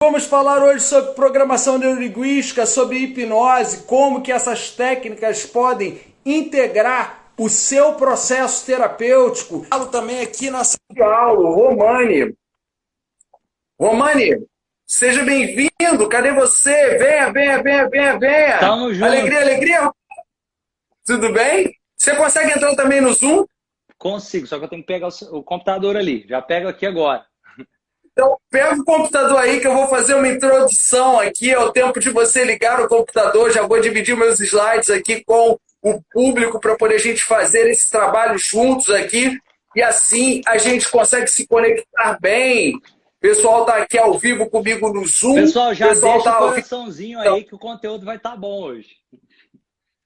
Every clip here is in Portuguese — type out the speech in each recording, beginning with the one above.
Vamos falar hoje sobre programação neurolinguística, sobre hipnose, como que essas técnicas podem integrar o seu processo terapêutico. Falo também aqui na sala de aula, Romani. Romani, seja bem-vindo. Cadê você? Venha, venha, venha, venha, venha. Tamo junto. Alegria, alegria. Tudo bem? Você consegue entrar também no Zoom? Consigo, só que eu tenho que pegar o computador ali. Já pego aqui agora. Então, pega o computador aí que eu vou fazer uma introdução aqui. É o tempo de você ligar o computador. Já vou dividir meus slides aqui com o público para poder a gente fazer esse trabalho juntos aqui. E assim a gente consegue se conectar bem. O pessoal está aqui ao vivo comigo no Zoom. Pessoal, O já pessoal deixa está o ao vivo. coraçãozinho Então, aí que o conteúdo vai estar bom hoje.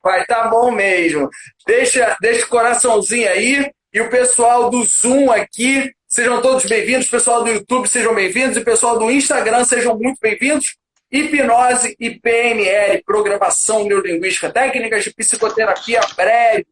vai estar bom mesmo. Deixa o coraçãozinho aí. E o pessoal do Zoom aqui, sejam todos bem-vindos. O pessoal do YouTube, sejam bem-vindos. E o pessoal do Instagram, sejam muito bem-vindos. Hipnose e PNL, Programação Neurolinguística, técnicas de psicoterapia breve.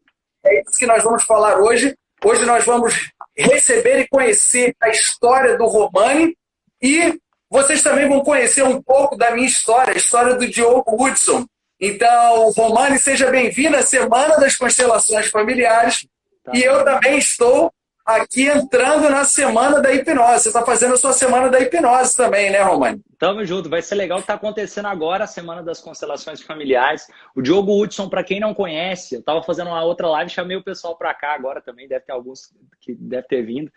É isso que nós vamos falar hoje. Hoje nós vamos receber e conhecer a história do Romani e vocês também vão conhecer um pouco da minha história, a história do Diogo Hudson. Então, Romani, seja bem-vindo à Semana das Constelações Familiares. Tá E eu bom. também estou aqui entrando na Semana da Hipnose. Você está fazendo a sua Semana da Hipnose também, né, Romani? Tamo junto. Vai ser legal o que tá acontecendo agora, a Semana das Constelações Familiares. O Diogo Hudson, para quem não conhece, eu tava fazendo uma outra live, chamei o pessoal para cá agora também, deve ter alguns que deve ter vindo.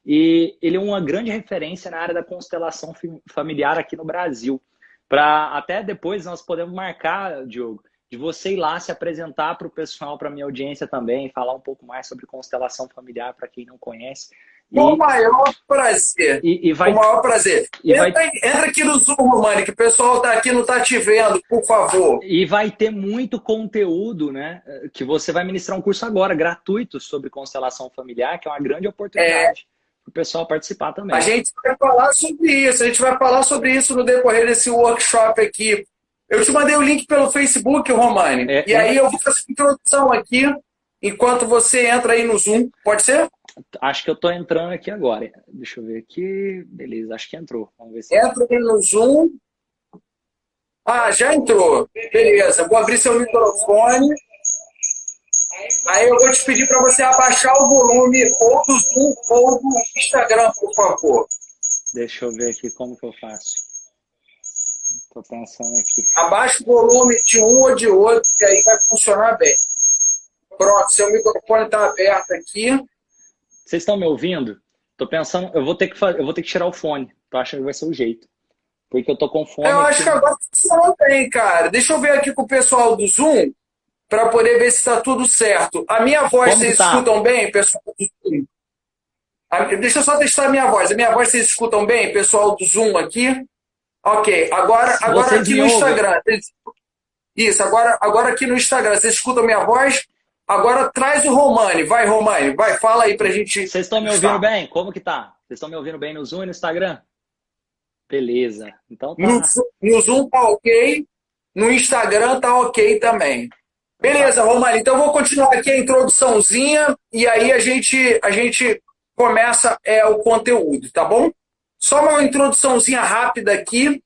E ele é uma grande referência na área da constelação familiar aqui no Brasil. Para até depois nós podemos marcar, Diogo, de você ir lá se apresentar para o pessoal, para a minha audiência também, falar um pouco mais sobre constelação familiar para quem não conhece. Com o E, maior prazer. e, e, Com o vai, maior prazer. e, vai, Entra aqui no Zoom, Romani, que o pessoal está aqui, não está te vendo, por favor. e vai ter muito conteúdo, né? Que você vai ministrar um curso agora, gratuito, sobre constelação familiar, que é uma grande É, oportunidade para o pessoal participar a também. gente vai falar sobre isso. A gente vai falar sobre isso no decorrer desse workshop aqui. Eu te mandei o link pelo Facebook, Romani. É, E aí eu vou fazer a introdução aqui enquanto você entra aí no Zoom. Pode ser? acho que eu estou entrando aqui agora. Deixa eu ver aqui. Beleza, acho que entrou. Vamos ver se entrou. Entra aí no Zoom. Ah, já entrou. Beleza. Vou abrir seu microfone. Aí eu vou te pedir para você abaixar o volume ou do Zoom ou do Instagram, por favor. Deixa eu ver aqui como que eu faço. Estou pensando aqui. Abaixa o volume de um ou de outro, que aí vai funcionar bem. Pronto, seu microfone está aberto aqui. Vocês estão me ouvindo? Tô pensando, eu vou ter que tirar o fone. Tô achando que vai ser o jeito. Porque eu tô com Eu fone acho que aqui. agora funcionou bem, cara. Deixa eu ver aqui com o pessoal do Zoom para poder ver se está tudo certo. A minha voz Como que vocês tá? escutam bem, pessoal do Zoom? Deixa eu só testar a minha voz. A minha voz vocês escutam bem, pessoal do Zoom aqui? Ok. Agora Vocês aqui me no ouvem? Instagram. Isso, agora aqui no Instagram. Vocês escutam a minha voz? Agora traz o Romani. Vai, Romani. Vai, fala aí pra gente Vocês estão me ouvindo estar. bem? Como que tá? Vocês estão me ouvindo bem no Zoom e no Instagram? Beleza. Então No, tá. no Zoom tá ok. No Instagram tá ok também. Então tá. Beleza, Romani. Então vou continuar aqui a introduçãozinha e aí a gente começa o conteúdo, tá bom? Só uma introduçãozinha rápida aqui.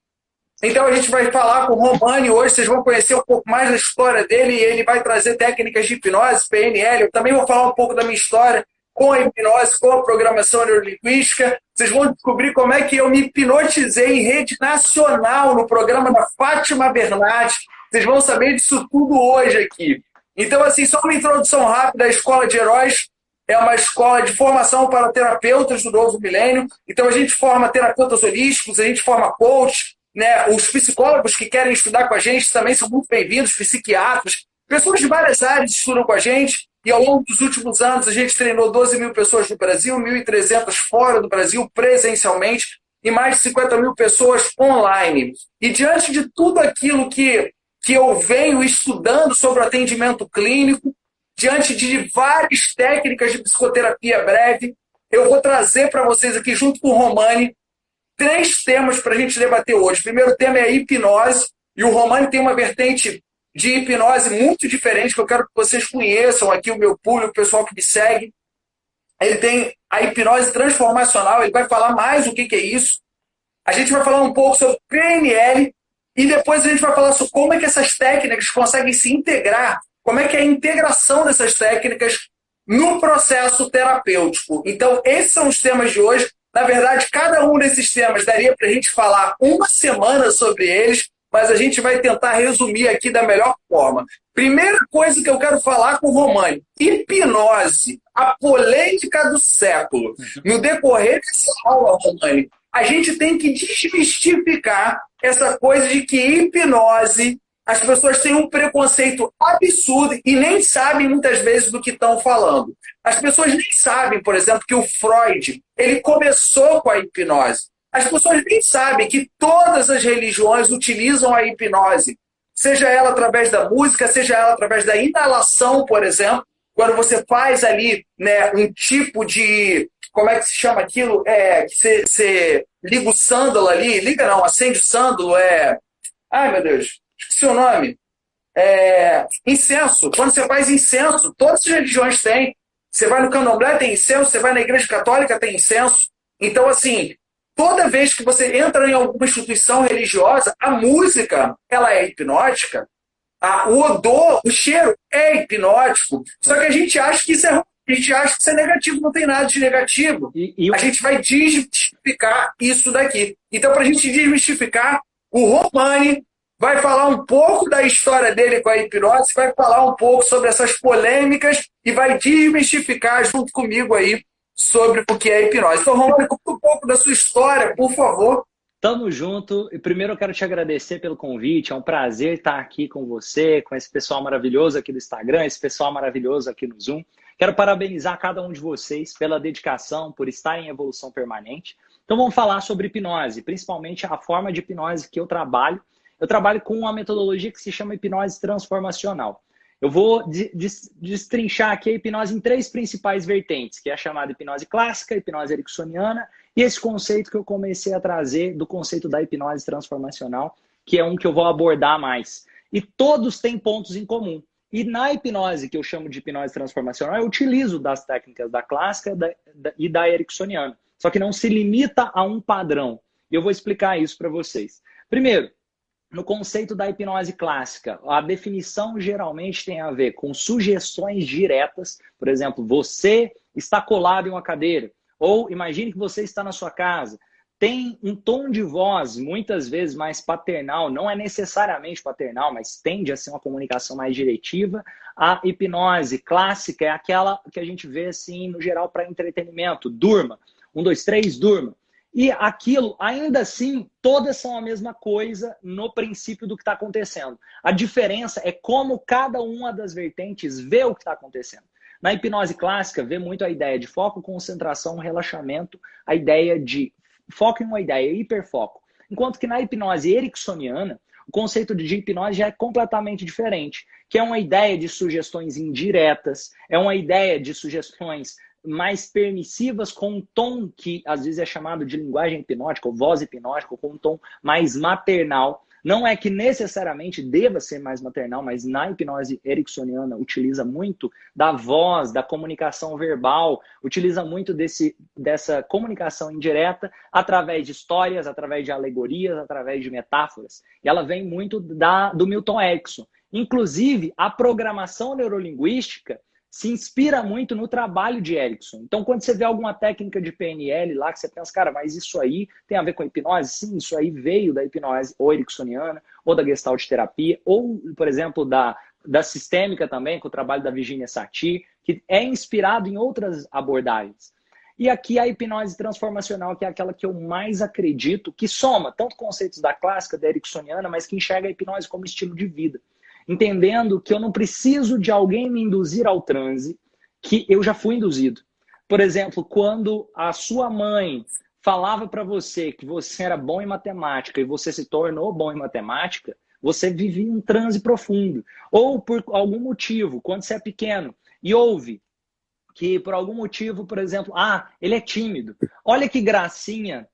Então a gente vai falar com o Romani hoje, vocês vão conhecer um pouco mais da história dele, ele vai trazer técnicas de hipnose, PNL. Eu também vou falar um pouco da minha história com a hipnose, com a programação neurolinguística. Vocês vão descobrir como é que eu me hipnotizei em rede nacional no programa da Fátima Bernardes. Vocês vão saber disso tudo hoje aqui. Então, assim, só uma introdução rápida. A Escola de Heróis é uma escola de formação para terapeutas do novo milênio. Então, a gente forma terapeutas holísticos, a gente forma coach, né? Os psicólogos que querem estudar com a gente também são muito bem-vindos, psiquiatras, pessoas de várias áreas estudam com a gente. E ao longo dos últimos anos, a gente treinou 12 mil pessoas no Brasil, 1.300 fora do Brasil, presencialmente, e mais de 50 mil pessoas online. E diante de tudo aquilo que eu venho estudando sobre o atendimento clínico, diante de várias técnicas de psicoterapia breve, eu vou trazer para vocês aqui, junto com o Romani, três temas para a gente debater hoje. O primeiro tema é a hipnose, e o Romani tem uma vertente de hipnose muito diferente, que eu quero que vocês conheçam aqui, o meu público, o pessoal que me segue. Ele tem a hipnose transformacional, ele vai falar mais o que é isso. A gente vai falar um pouco sobre PNL e depois a gente vai falar sobre como é que essas técnicas conseguem se integrar, como é que é a integração dessas técnicas no processo terapêutico. Então, esses são os temas de hoje. Na verdade, cada um desses temas daria para a gente falar uma semana sobre eles, mas a gente vai tentar resumir aqui da melhor forma. Primeira coisa que eu quero falar com o Romani: hipnose, a polêmica do século. No decorrer dessa aula, Romani, a gente tem que desmistificar essa coisa de que hipnose, as pessoas têm um preconceito absurdo e nem sabem muitas vezes do que estão falando. As pessoas nem sabem, por exemplo, que o Freud, ele começou com a hipnose. As pessoas nem sabem que todas as religiões utilizam a hipnose, seja ela através da música, seja ela através da inalação, por exemplo, quando você faz ali, né, um tipo de... Como é que se chama aquilo? Que você liga o sândalo ali, liga não, acende o sândalo, Ai, meu Deus, esqueci o nome. Incenso. Quando você faz incenso, todas as religiões têm. Você vai no candomblé, tem incenso, você vai na igreja católica, tem incenso. Então, assim, toda vez que você entra em alguma instituição religiosa, a música, ela é hipnótica, o odor, o cheiro é hipnótico. Só que a gente acha que isso é ruim. A gente acha que isso é negativo, não tem nada de negativo. A gente vai desmistificar isso daqui. Então, para a gente desmistificar, o Romani vai falar um pouco da história dele com a hipnose, vai falar um pouco sobre essas polêmicas e vai desmistificar junto comigo aí sobre o que é hipnose. Então, Romani, conta um pouco da sua história, por favor. Tamo junto. E primeiro eu quero te agradecer pelo convite. É um prazer estar aqui com você, com esse pessoal maravilhoso aqui do Instagram, esse pessoal maravilhoso aqui no Zoom. Quero parabenizar cada um de vocês pela dedicação, por estar em evolução permanente. Então vamos falar sobre hipnose, principalmente a forma de hipnose que eu trabalho. Eu trabalho com uma metodologia que se chama hipnose transformacional. Eu vou destrinchar aqui a hipnose em 3 principais vertentes, que é a chamada hipnose clássica, hipnose ericksoniana e esse conceito que eu comecei a trazer do conceito da hipnose transformacional, que é um que eu vou abordar mais. E todos têm pontos em comum. E na hipnose, que eu chamo de hipnose transformacional, eu utilizo das técnicas da clássica e da ericksoniana. Só que não se limita a um padrão. E eu vou explicar isso para vocês. Primeiro, no conceito da hipnose clássica, a definição geralmente tem a ver com sugestões diretas. Por exemplo, você está colado em uma cadeira. Ou imagine que você está na sua casa. Tem um tom de voz, muitas vezes mais paternal, não é necessariamente paternal, mas tende a ser uma comunicação mais diretiva. A hipnose clássica é aquela que a gente vê, assim, no geral, para entretenimento. Durma. 1, 2, 3, durma. E aquilo, ainda assim, todas são a mesma coisa no princípio do que está acontecendo. A diferença é como cada uma das vertentes vê o que está acontecendo. Na hipnose clássica, vê muito a ideia de foco, concentração, relaxamento, a ideia de foco em uma ideia, hiperfoco. Enquanto que na hipnose ericksoniana, o conceito de hipnose já é completamente diferente, que é uma ideia de sugestões indiretas, é uma ideia de sugestões mais permissivas, com um tom que às vezes é chamado de linguagem hipnótica, ou voz hipnótica, ou com um tom mais maternal. Não é que necessariamente deva ser mais maternal, mas na hipnose ericksoniana utiliza muito da voz, da comunicação verbal, utiliza muito dessa comunicação indireta através de histórias, através de alegorias, através de metáforas. E ela vem muito do Milton Erickson. Inclusive, a programação neurolinguística se inspira muito no trabalho de Erickson. Então, quando você vê alguma técnica de PNL lá, que você pensa, cara, mas isso aí tem a ver com a hipnose? Sim, isso aí veio da hipnose ou ericksoniana, ou da gestalt terapia, ou, por exemplo, da sistêmica também, com o trabalho da Virginia Satir, que é inspirado em outras abordagens. E aqui a hipnose transformacional, que é aquela que eu mais acredito, que soma tanto conceitos da clássica, da ericksoniana, mas que enxerga a hipnose como estilo de vida. Entendendo que eu não preciso de alguém me induzir ao transe, que eu já fui induzido. Por exemplo, quando a sua mãe falava para você que você era bom em matemática e você se tornou bom em matemática, você vivia um transe profundo. Ou por algum motivo, quando você é pequeno e ouve que por algum motivo, por exemplo, ele é tímido. Olha que gracinha,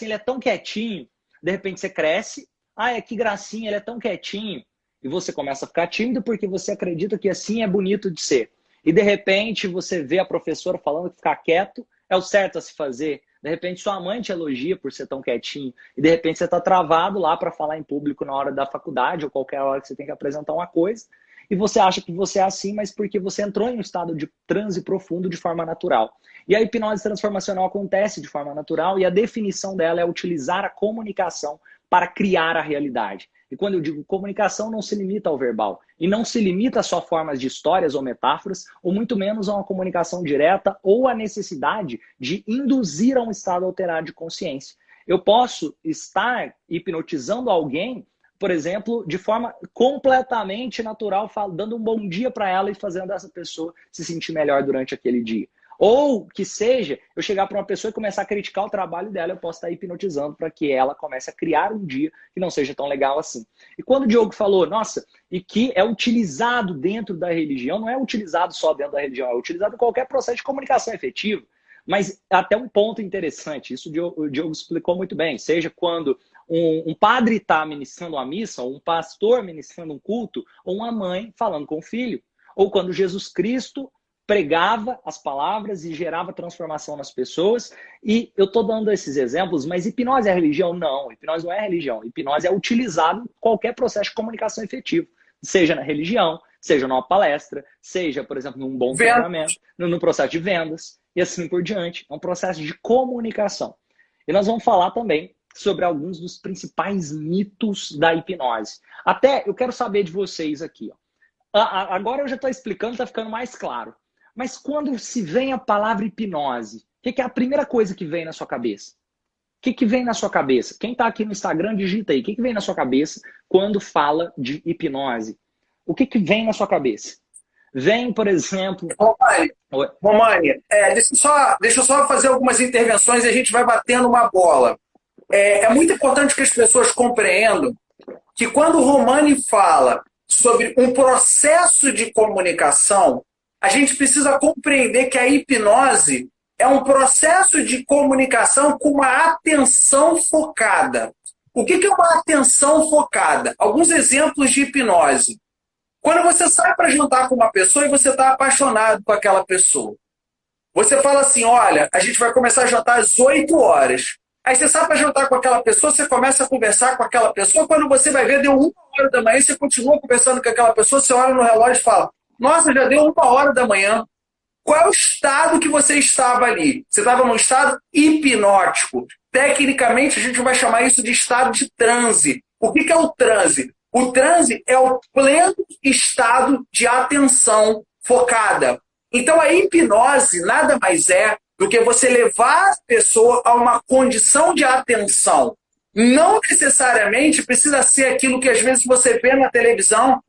ele é tão quietinho. De repente você cresce, que gracinha, ele é tão quietinho. E você começa a ficar tímido porque você acredita que assim é bonito de ser. E de repente você vê a professora falando que ficar quieto é o certo a se fazer. De repente sua mãe te elogia por ser tão quietinho e de repente você está travado lá para falar em público na hora da faculdade ou qualquer hora que você tem que apresentar uma coisa e você acha que você é assim, mas porque você entrou em um estado de transe profundo de forma natural. E a hipnose transformacional acontece de forma natural e a definição dela é utilizar a comunicação para criar a realidade. E quando eu digo comunicação, não se limita ao verbal. E não se limita só a formas de histórias ou metáforas, ou muito menos a uma comunicação direta ou a necessidade de induzir a um estado alterado de consciência. Eu posso estar hipnotizando alguém, por exemplo, de forma completamente natural, dando um bom dia para ela e fazendo essa pessoa se sentir melhor durante aquele dia. Ou que seja, eu chegar para uma pessoa e começar a criticar o trabalho dela, eu posso estar hipnotizando para que ela comece a criar um dia que não seja tão legal assim. E quando o Diogo falou, nossa, e que é utilizado dentro da religião, não é utilizado só dentro da religião, é utilizado em qualquer processo de comunicação efetivo. Mas até um ponto interessante, isso o Diogo explicou muito bem, seja quando um padre está ministrando uma missa, ou um pastor ministrando um culto, ou uma mãe falando com o filho, ou quando Jesus Cristo pregava as palavras e gerava transformação nas pessoas. E eu estou dando esses exemplos, mas hipnose é religião? Não, hipnose não é religião. Hipnose é utilizado em qualquer processo de comunicação efetivo, seja na religião, seja numa palestra, seja, por exemplo, num bom treinamento, no processo de vendas e assim por diante. É um processo de comunicação. E nós vamos falar também sobre alguns dos principais mitos da hipnose. Até eu quero saber de vocês aqui. Ó. Agora eu já estou explicando, está ficando mais claro. Mas quando se vem a palavra hipnose, o que é a primeira coisa que vem na sua cabeça? O que vem na sua cabeça? Quem está aqui no Instagram, digita aí. O que vem na sua cabeça quando fala de hipnose? O que vem na sua cabeça? Vem, por exemplo... Romani, deixa eu só fazer algumas intervenções e a gente vai batendo uma bola. É muito importante que as pessoas compreendam que quando o Romani fala sobre um processo de comunicação, a gente precisa compreender que a hipnose é um processo de comunicação com uma atenção focada. O que é uma atenção focada? Alguns exemplos de hipnose. Quando você sai para jantar com uma pessoa e você está apaixonado com aquela pessoa. Você fala assim, olha, a gente vai começar a jantar às 8 horas. Aí você sai para jantar com aquela pessoa, você começa a conversar com aquela pessoa, quando você vai ver, deu 1 hora da manhã, você continua conversando com aquela pessoa, você olha no relógio e fala, nossa, já deu 1 hora da manhã. Qual é o estado que você estava ali? Você estava num estado hipnótico. Tecnicamente, a gente vai chamar isso de estado de transe. O que é o transe? O transe é o pleno estado de atenção focada. Então, a hipnose nada mais é do que você levar a pessoa a uma condição de atenção. Não necessariamente precisa ser aquilo que às vezes você vê na televisão,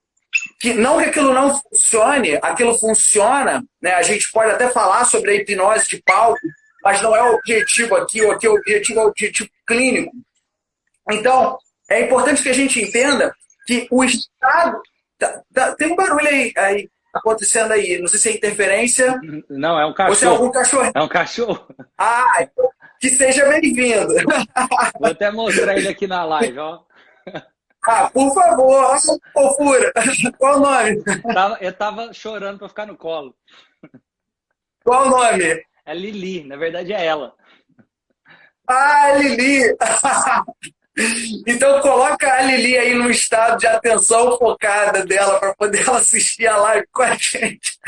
que não que aquilo não funcione, aquilo funciona, né? A gente pode até falar sobre a hipnose de palco, mas não é o objetivo aqui, o objetivo é o objetivo clínico. Então, é importante que a gente entenda que o estado... Tem um barulho aí acontecendo aí, não sei se é interferência. Não, é um cachorro. Ou se é algum cachorro. É um cachorro. Então, que seja bem-vindo. Vou até mostrar ele aqui na live, ó. Por favor, olha essa fofura. Qual o nome? Eu tava chorando para ficar no colo. Qual o nome? É Lili, na verdade é ela. Lili! Então coloca a Lili aí no estado de atenção focada dela para poder ela assistir a live com a gente.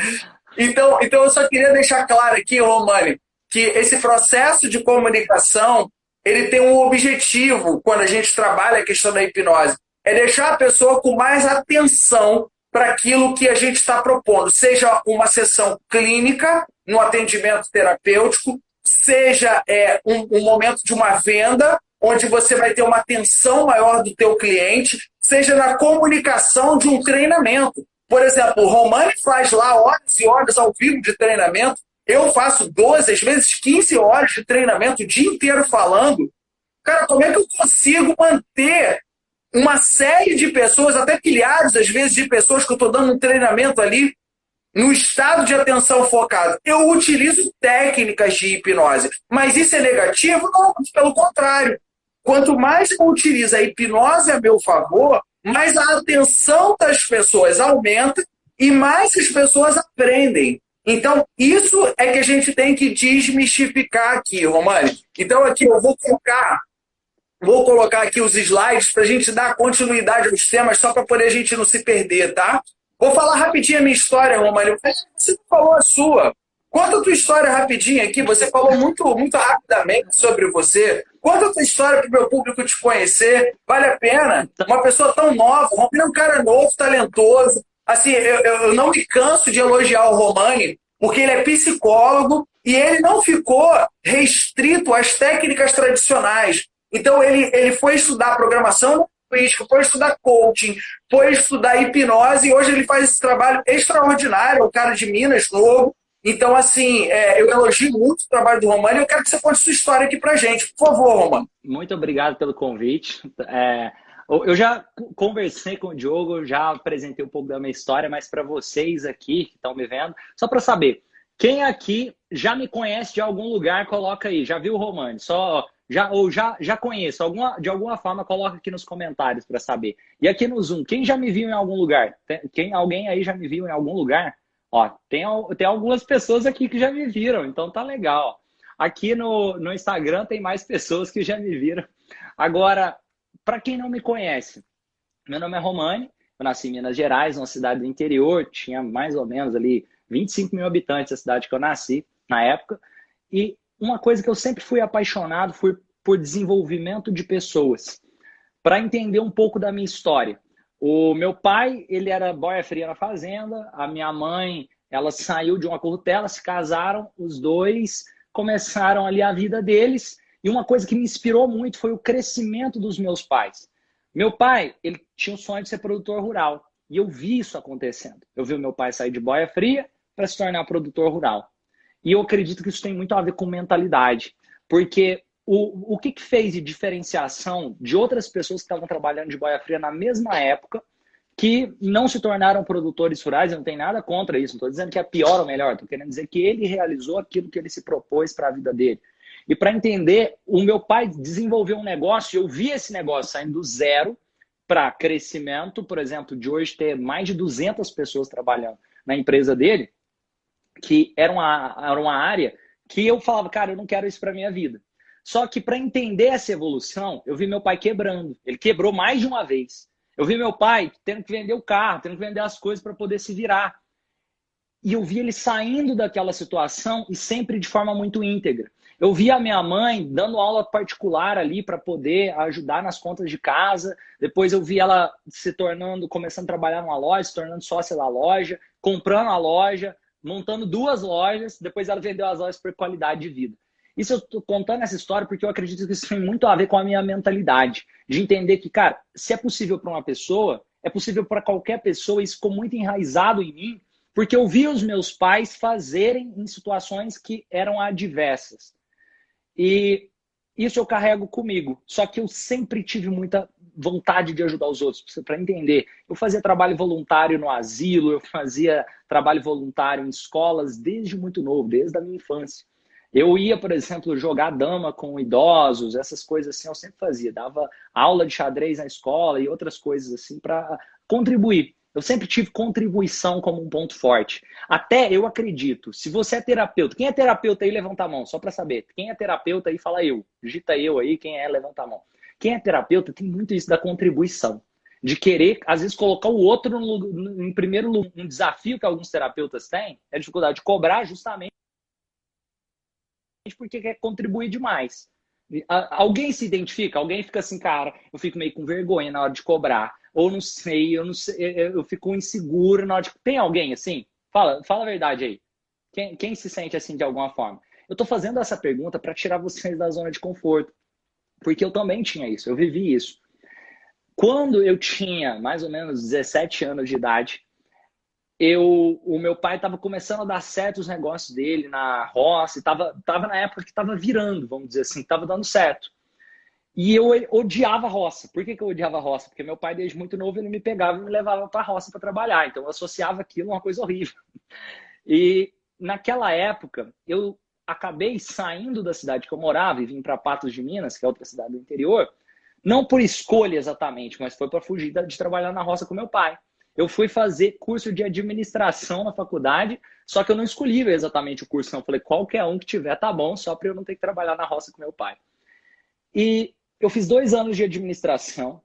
Então eu só queria deixar claro aqui, Romani, que esse processo de comunicação, ele tem um objetivo quando a gente trabalha a questão da hipnose. É deixar a pessoa com mais atenção para aquilo que a gente está propondo. Seja uma sessão clínica, no atendimento terapêutico, seja um momento de uma venda, onde você vai ter uma atenção maior do teu cliente, seja na comunicação de um treinamento. Por exemplo, o Romani faz lá horas e horas ao vivo de treinamento, eu faço 12, às vezes 15 horas de treinamento, o dia inteiro falando. Cara, como é que eu consigo manter uma série de pessoas, até milhares, às vezes, de pessoas que eu estou dando um treinamento ali, no estado de atenção focada? Eu utilizo técnicas de hipnose, mas isso é negativo? Não, pelo contrário. Quanto mais eu utilizo a hipnose a meu favor, mais a atenção das pessoas aumenta e mais as pessoas aprendem. Então, isso é que a gente tem que desmistificar aqui, Romani. Então, aqui eu vou colocar aqui os slides para a gente dar continuidade aos temas, só para poder a gente não se perder, tá? Vou falar rapidinho a minha história, Romani. Você não falou a sua. Conta a tua história rapidinho aqui. Você falou muito rapidamente sobre você. Conta a tua história para o meu público te conhecer. Vale a pena? Uma pessoa tão nova. O Romani é um cara novo, talentoso. Assim, eu não me canso de elogiar o Romani, porque ele é psicólogo e ele não ficou restrito às técnicas tradicionais. Então, ele foi estudar programação linguística, foi estudar coaching, foi estudar hipnose, e hoje ele faz esse trabalho extraordinário, é o cara de Minas, novo. Então, assim, eu elogio muito o trabalho do Romani e eu quero que você conte sua história aqui pra gente. Por favor, Romani. Muito obrigado pelo convite. Eu já conversei com o Diogo, já apresentei um pouco da minha história, mas para vocês aqui que estão me vendo, só para saber, quem aqui já me conhece de algum lugar, coloca aí, já viu o Romani? Já conheço, de alguma forma, coloca aqui nos comentários para saber. E aqui no Zoom, quem já me viu em algum lugar? Alguém aí já me viu em algum lugar? Ó, tem algumas pessoas aqui que já me viram, então tá legal. Aqui no Instagram tem mais pessoas que já me viram. Agora, para quem não me conhece, meu nome é Romani, eu nasci em Minas Gerais, uma cidade do interior, tinha mais ou menos ali 25 mil habitantes a cidade que eu nasci na época. E uma coisa que eu sempre fui apaixonado foi por desenvolvimento de pessoas, para entender um pouco da minha história. O meu pai, ele era boia fria na fazenda, a minha mãe, ela saiu de uma curtela, se casaram, os dois começaram ali a vida deles, e uma coisa que me inspirou muito foi o crescimento dos meus pais. Meu pai, ele tinha o sonho de ser produtor rural, e eu vi isso acontecendo. Eu vi o meu pai sair de boia fria para se tornar produtor rural. E eu acredito que isso tem muito a ver com mentalidade, porque o que fez de diferenciação de outras pessoas que estavam trabalhando de boia fria na mesma época, que não se tornaram produtores rurais, eu não tenho nada contra isso, não estou dizendo que é pior ou melhor, estou querendo dizer que ele realizou aquilo que ele se propôs para a vida dele. E para entender, o meu pai desenvolveu um negócio, eu vi esse negócio saindo do zero para crescimento, por exemplo, de hoje ter mais de 200 pessoas trabalhando na empresa dele, que era uma área que eu falava, cara, eu não quero isso para minha vida. Só que para entender essa evolução, eu vi meu pai quebrando. Ele quebrou mais de uma vez. Eu vi meu pai tendo que vender o carro, tendo que vender as coisas para poder se virar. E eu vi ele saindo daquela situação e sempre de forma muito íntegra. Eu vi a minha mãe dando aula particular ali para poder ajudar nas contas de casa. Depois eu vi ela começando a trabalhar numa loja, se tornando sócia da loja, comprando a loja, montando 2 lojas. Depois ela vendeu as lojas por qualidade de vida. Isso eu estou contando essa história porque eu acredito que isso tem muito a ver com a minha mentalidade. De entender que, cara, se é possível para uma pessoa, é possível para qualquer pessoa. Isso ficou muito enraizado em mim, porque eu vi os meus pais fazerem em situações que eram adversas. E isso eu carrego comigo. Só que eu sempre tive muita vontade de ajudar os outros, para entender. Eu fazia trabalho voluntário no asilo, eu fazia trabalho voluntário em escolas desde muito novo, desde a minha infância. Eu ia, por exemplo, jogar dama com idosos, essas coisas assim eu sempre fazia. Dava aula de xadrez na escola e outras coisas assim para contribuir. Eu sempre tive contribuição como um ponto forte. Até eu acredito, se você é terapeuta, quem é terapeuta aí, levanta a mão, só para saber. Quem é terapeuta aí, fala eu. Digita eu aí, quem é, levanta a mão. Quem é terapeuta tem muito isso da contribuição. De querer, às vezes, colocar o outro em primeiro lugar. Um desafio que alguns terapeutas têm é a dificuldade de cobrar justamente porque quer contribuir demais. Alguém se identifica? Alguém fica assim, cara, eu fico meio com vergonha na hora de cobrar. Ou não sei, eu fico inseguro na hora de... Tem alguém assim? Fala a verdade aí. Quem se sente assim de alguma forma? Eu tô fazendo essa pergunta para tirar vocês da zona de conforto. Porque eu também tinha isso, eu vivi isso. Quando eu tinha mais ou menos 17 anos de idade, o meu pai estava começando a dar certo os negócios dele na roça, estava na época que estava virando, vamos dizer assim, estava dando certo. E eu odiava a roça. Por que eu odiava a roça? Porque meu pai, desde muito novo, ele me pegava e me levava para a roça para trabalhar. Então eu associava aquilo a uma coisa horrível. E naquela época, eu acabei saindo da cidade que eu morava e vim para Patos de Minas, que é outra cidade do interior, não por escolha exatamente, mas foi para fugir de trabalhar na roça com meu pai. eu fui fazer curso de administração na faculdade, só que eu não escolhi exatamente o curso, não. Eu falei, qualquer um que tiver tá bom, só para eu não ter que trabalhar na roça com meu pai. E eu fiz 2 anos de administração,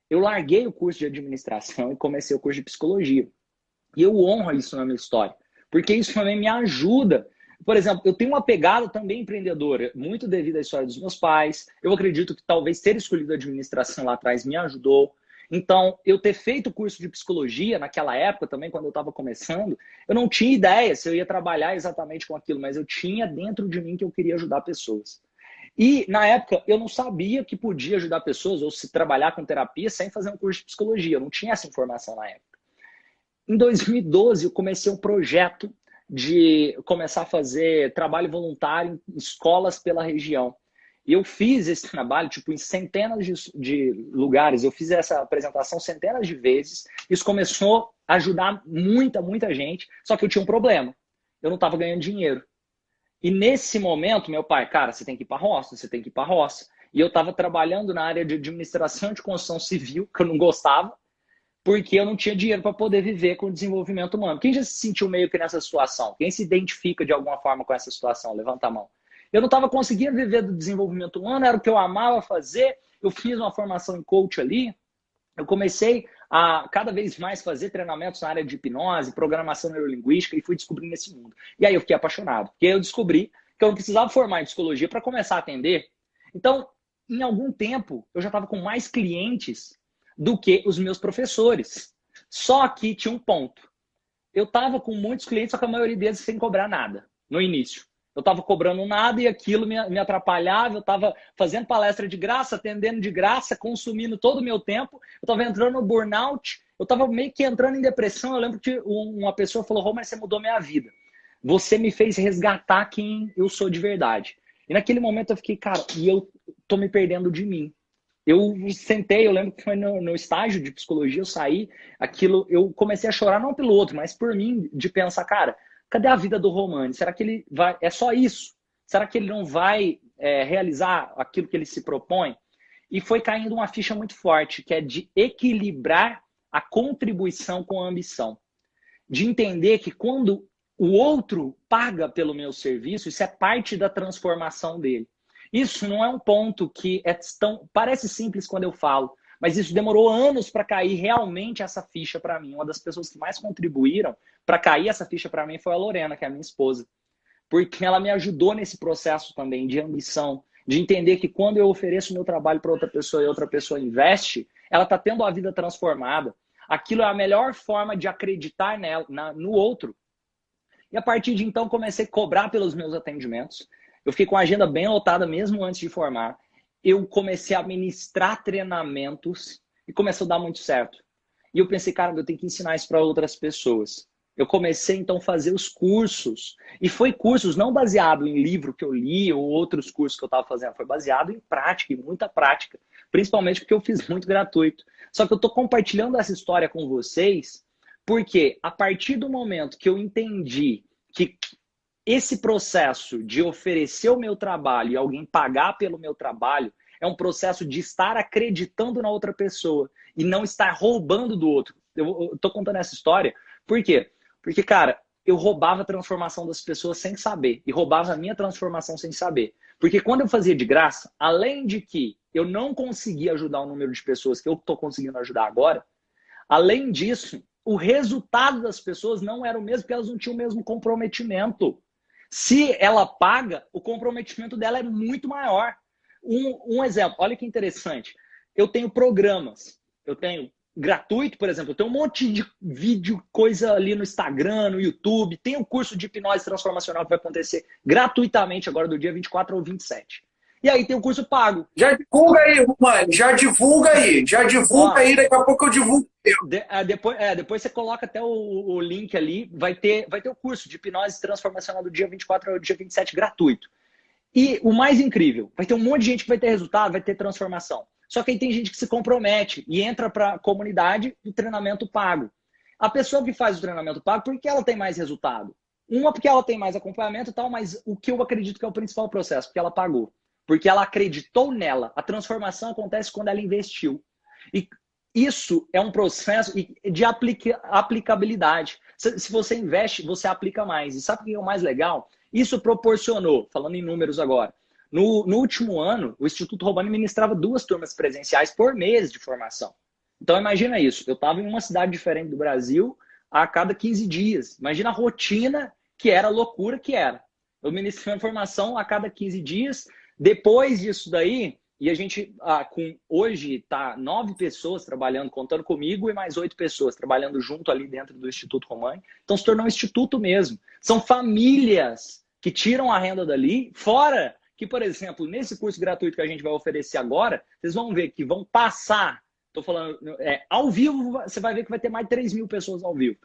eu larguei o curso de administração e comecei o curso de psicologia. E eu honro isso na minha história, porque isso também me ajuda. Por exemplo, eu tenho uma pegada também empreendedora, muito devido à história dos meus pais. Eu acredito que talvez ter escolhido a administração lá atrás me ajudou. Então, eu ter feito o curso de psicologia naquela época também, quando eu estava começando, eu não tinha ideia se eu ia trabalhar exatamente com aquilo, mas eu tinha dentro de mim que eu queria ajudar pessoas. E, na época, eu não sabia que podia ajudar pessoas ou se trabalhar com terapia sem fazer um curso de psicologia. Eu não tinha essa informação na época. Em 2012, eu comecei um projeto de começar a fazer trabalho voluntário em escolas pela região. E eu fiz esse trabalho tipo, em centenas de lugares. Eu fiz essa apresentação centenas de vezes. Isso começou a ajudar muita gente. Só que eu tinha um problema. Eu não estava ganhando dinheiro. E nesse momento, meu pai, cara, você tem que ir para a roça, você tem que ir para a roça. E eu estava trabalhando na área de administração de construção civil, que eu não gostava, porque eu não tinha dinheiro para poder viver com o desenvolvimento humano. Quem já se sentiu meio que nessa situação? Quem se identifica de alguma forma com essa situação? Levanta a mão. Eu não estava conseguindo viver do desenvolvimento humano, era o que eu amava fazer. Eu fiz uma formação em coach ali. Eu comecei a cada vez mais fazer treinamentos na área de hipnose, programação neurolinguística e fui descobrindo esse mundo. E aí eu fiquei apaixonado, porque eu descobri que eu não precisava formar em psicologia para começar a atender. Então, em algum tempo, eu já estava com mais clientes do que os meus professores. Só que tinha um ponto. Eu estava com muitos clientes, só que a maioria deles sem cobrar nada no início. Eu estava cobrando nada e aquilo me atrapalhava. Eu estava fazendo palestra de graça, atendendo de graça, consumindo todo o meu tempo. Eu estava entrando no burnout. Eu estava meio que entrando em depressão. Eu lembro que uma pessoa falou, Rô, mas você mudou minha vida. Você me fez resgatar quem eu sou de verdade. E naquele momento eu fiquei, cara, e eu tô me perdendo de mim. Eu sentei, eu lembro que foi no estágio de psicologia, eu saí, aquilo, eu comecei a chorar não pelo outro, mas por mim, de pensar, cara, cadê a vida do Romani? Será que ele vai, é só isso? Será que ele não vai realizar aquilo que ele se propõe? E foi caindo uma ficha muito forte, que é de equilibrar a contribuição com a ambição. De entender que quando o outro paga pelo meu serviço, isso é parte da transformação dele. Isso não é um ponto que parece simples quando eu falo, mas isso demorou anos para cair realmente essa ficha para mim. Uma das pessoas que mais contribuíram para cair essa ficha para mim foi a Lorena, que é a minha esposa. Porque ela me ajudou nesse processo também de ambição, de entender que quando eu ofereço meu trabalho para outra pessoa e outra pessoa investe, ela está tendo a vida transformada. Aquilo é a melhor forma de acreditar no outro. E a partir de então comecei a cobrar pelos meus atendimentos. Eu fiquei com a agenda bem lotada mesmo antes de formar. Eu comecei a ministrar treinamentos e começou a dar muito certo. E eu pensei, cara, eu tenho que ensinar isso para outras pessoas. Eu comecei então a fazer os cursos. E foi cursos não baseado em livro que eu li ou outros cursos que eu estava fazendo. Foi baseado em prática, em muita prática. Principalmente porque eu fiz muito gratuito. Só que eu estou compartilhando essa história com vocês porque a partir do momento que eu entendi que esse processo de oferecer o meu trabalho e alguém pagar pelo meu trabalho é um processo de estar acreditando na outra pessoa e não estar roubando do outro. Eu tô contando essa história, por quê? Porque, cara, eu roubava a transformação das pessoas sem saber e roubava a minha transformação sem saber. Porque quando eu fazia de graça, além de que eu não conseguia ajudar o número de pessoas que eu tô conseguindo ajudar agora, além disso, o resultado das pessoas não era o mesmo porque elas não tinham o mesmo comprometimento. Se ela paga, o comprometimento dela é muito maior. Um exemplo, olha que interessante. Eu tenho programas, eu tenho gratuito, por exemplo, eu tenho um monte de vídeo, coisa ali no Instagram, no YouTube, tem um curso de hipnose transformacional que vai acontecer gratuitamente agora do dia 24 ao 27. E aí tem o curso pago. Já divulga aí, mano. Já divulga aí. Já divulga aí. Daqui a pouco eu divulgo. Depois você coloca até o link ali. Vai ter o curso de hipnose transformacional do dia 24 ao dia 27 gratuito. E o mais incrível, vai ter um monte de gente que vai ter resultado, vai ter transformação. Só que aí tem gente que se compromete e entra para a comunidade do treinamento pago. A pessoa que faz o treinamento pago, por que ela tem mais resultado? Uma, porque ela tem mais acompanhamento e tal, mas o que eu acredito que é o principal processo, porque ela pagou. Porque ela acreditou nela. A transformação acontece quando ela investiu. E isso é um processo de aplicabilidade. Se você investe, você aplica mais. E sabe o que é o mais legal? Isso proporcionou, falando em números agora, no último ano, o Instituto Robani ministrava 2 turmas presenciais por mês de formação. Então, imagina isso. Eu estava em uma cidade diferente do Brasil a cada 15 dias. Imagina a rotina que era, a loucura que era. Eu ministrei uma formação a cada 15 dias. Depois disso daí, e a gente, hoje, está 9 pessoas trabalhando, contando comigo, e mais 8 pessoas trabalhando junto ali dentro do Instituto Romani. Então, se tornou um instituto mesmo. São famílias que tiram a renda dali, fora que, por exemplo, nesse curso gratuito que a gente vai oferecer agora, vocês vão ver que vão passar, estou falando, ao vivo, você vai ver que vai ter mais de 3 mil pessoas ao vivo.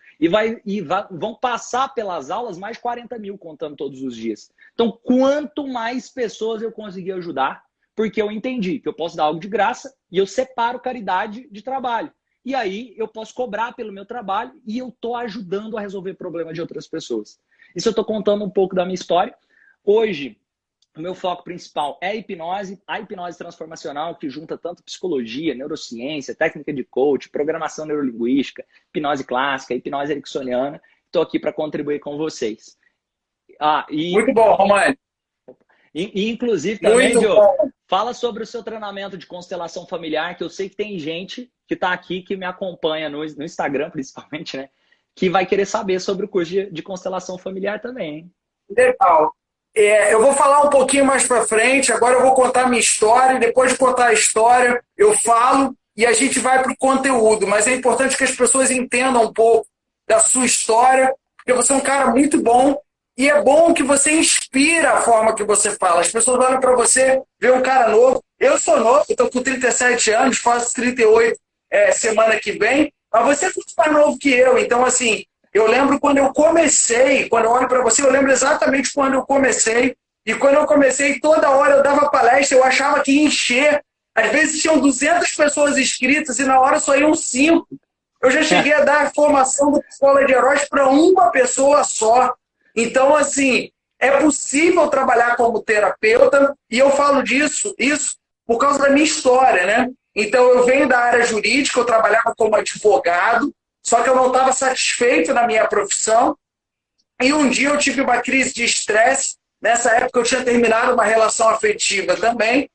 Vão passar pelas aulas mais de 40 mil, contando todos os dias. Então, quanto mais pessoas eu conseguir ajudar, porque eu entendi que eu posso dar algo de graça e eu separo caridade de trabalho. E aí eu posso cobrar pelo meu trabalho e eu estou ajudando a resolver problemas de outras pessoas. Isso eu estou contando um pouco da minha história. Hoje, o meu foco principal é a hipnose transformacional, que junta tanto psicologia, neurociência, técnica de coach, programação neurolinguística, hipnose clássica, hipnose ericksoniana. Estou aqui para contribuir com vocês. Muito bom, Romani. Inclusive, também, Diogo, fala sobre o seu treinamento de constelação familiar, que eu sei que tem gente que está aqui, que me acompanha no Instagram, principalmente, né? Que vai querer saber sobre o curso de constelação familiar também, hein? Legal. Eu vou falar um pouquinho mais para frente, agora eu vou contar a minha história, e depois de contar a história, eu falo e a gente vai para o conteúdo. Mas é importante que as pessoas entendam um pouco da sua história, porque você é um cara muito bom, e é bom que você inspira a forma que você fala. As pessoas olham para você, vê um cara novo. Eu sou novo, estou com 37 anos, faço 38 semana que vem, mas você é muito mais novo que eu. Então, assim, eu lembro quando eu comecei, quando eu olho para você, eu lembro exatamente quando eu comecei. E quando eu comecei, toda hora eu dava palestra, eu achava que ia encher. Às vezes tinham 200 pessoas inscritas e na hora só iam 5. Eu já cheguei a dar a formação da Escola de Heróis para uma pessoa só. Então, assim, é possível trabalhar como terapeuta, e eu falo isso por causa da minha história, né? Então, eu venho da área jurídica, eu trabalhava como advogado, só que eu não estava satisfeito na minha profissão, e um dia eu tive uma crise de estresse. Nessa época eu tinha terminado uma relação afetiva também,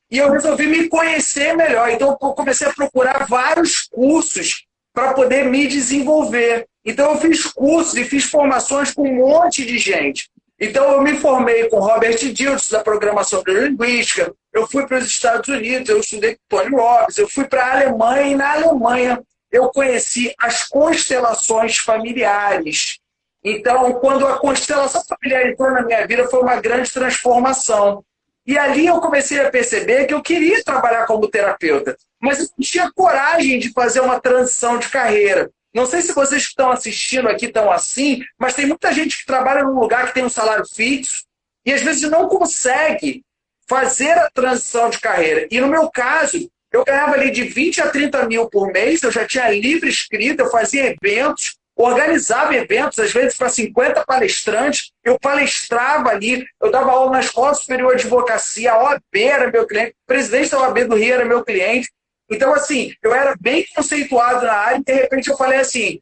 e eu resolvi me conhecer melhor. Então, eu comecei a procurar vários cursos para poder me desenvolver. Então, eu fiz cursos e fiz formações com um monte de gente. Então, eu me formei com Robert Dilts, da programação neurolinguística. Eu fui para os Estados Unidos, eu estudei com Tony Robbins, eu fui para a Alemanha, e na Alemanha eu conheci as constelações familiares. Então, quando a constelação familiar entrou na minha vida, foi uma grande transformação. E ali eu comecei a perceber que eu queria trabalhar como terapeuta, mas eu não tinha coragem de fazer uma transição de carreira. Não sei se vocês que estão assistindo aqui estão assim, mas tem muita gente que trabalha num lugar que tem um salário fixo e às vezes não consegue fazer a transição de carreira. E no meu caso, eu ganhava ali de 20 a 30 mil por mês, eu já tinha livre escrita, eu fazia eventos, organizava eventos, às vezes para 50 palestrantes, eu palestrava ali, eu dava aula na Escola Superior de Advocacia, a OAB era meu cliente, o presidente da OAB do Rio era meu cliente. Então, assim, eu era bem conceituado na área e, de repente, eu falei assim,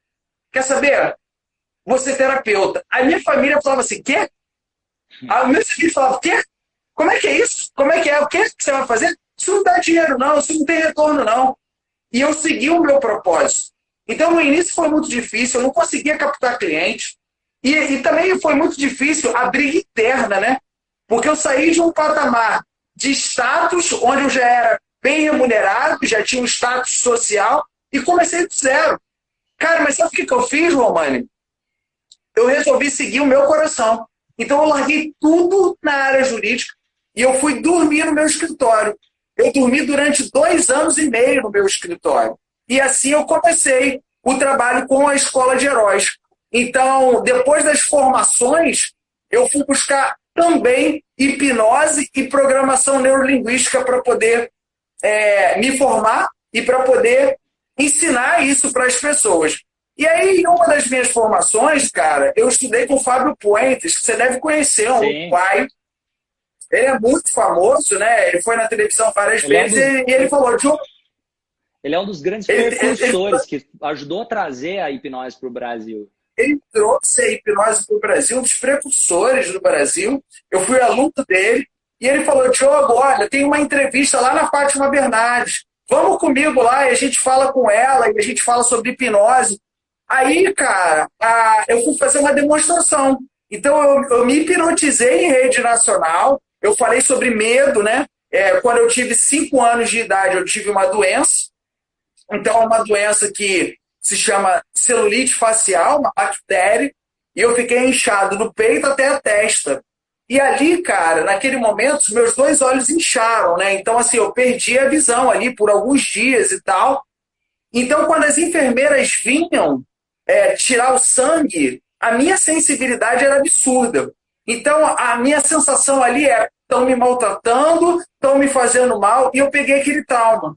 quer saber? Vou ser terapeuta. A minha família falava assim, quê? A minha família falava, quê? Como é que é isso? Como é que é? O que você vai fazer? Isso não dá dinheiro, não. Isso não tem retorno, não. E eu segui o meu propósito. Então, no início foi muito difícil, eu não conseguia captar cliente. E também foi muito difícil a briga interna, né? Porque eu saí de um patamar de status, onde eu já era bem remunerado, já tinha um status social, e comecei do zero. Cara, mas sabe o que eu fiz, Romani? Eu resolvi seguir o meu coração. Então, eu larguei tudo na área jurídica e eu fui dormir no meu escritório. Eu dormi durante 2 anos e meio no meu escritório. E assim eu comecei o trabalho com a Escola de Heróis. Então, depois das formações, eu fui buscar também hipnose e programação neurolinguística para poder me formar e para poder ensinar isso para as pessoas. E aí, em uma das minhas formações, cara, eu estudei com o Fábio Puentes, que você deve conhecer, um pai. Ele é muito famoso, né? Ele foi na televisão várias vezes e ele falou, Diogo, Ele é um dos grandes precursores que ajudou a trazer a hipnose para o Brasil. Ele trouxe a hipnose para o Brasil, um dos precursores do Brasil. Eu fui aluno dele e ele falou: Diogo, olha, tem uma entrevista lá na Fátima Bernardes. Vamos comigo lá e a gente fala com ela e a gente fala sobre hipnose. Aí, cara, eu fui fazer uma demonstração. Então, eu me hipnotizei em rede nacional. Eu falei sobre medo, né? Quando eu tive 5 anos de idade, eu tive uma doença. Então, é uma doença que se chama celulite facial, uma bactéria, e eu fiquei inchado do peito até a testa. E ali, cara, naquele momento, os meus 2 olhos incharam, né? Então, assim, eu perdi a visão ali por alguns dias e tal. Então, quando as enfermeiras vinham tirar o sangue, a minha sensibilidade era absurda. Então, a minha sensação ali estão me maltratando, estão me fazendo mal, e eu peguei aquele trauma.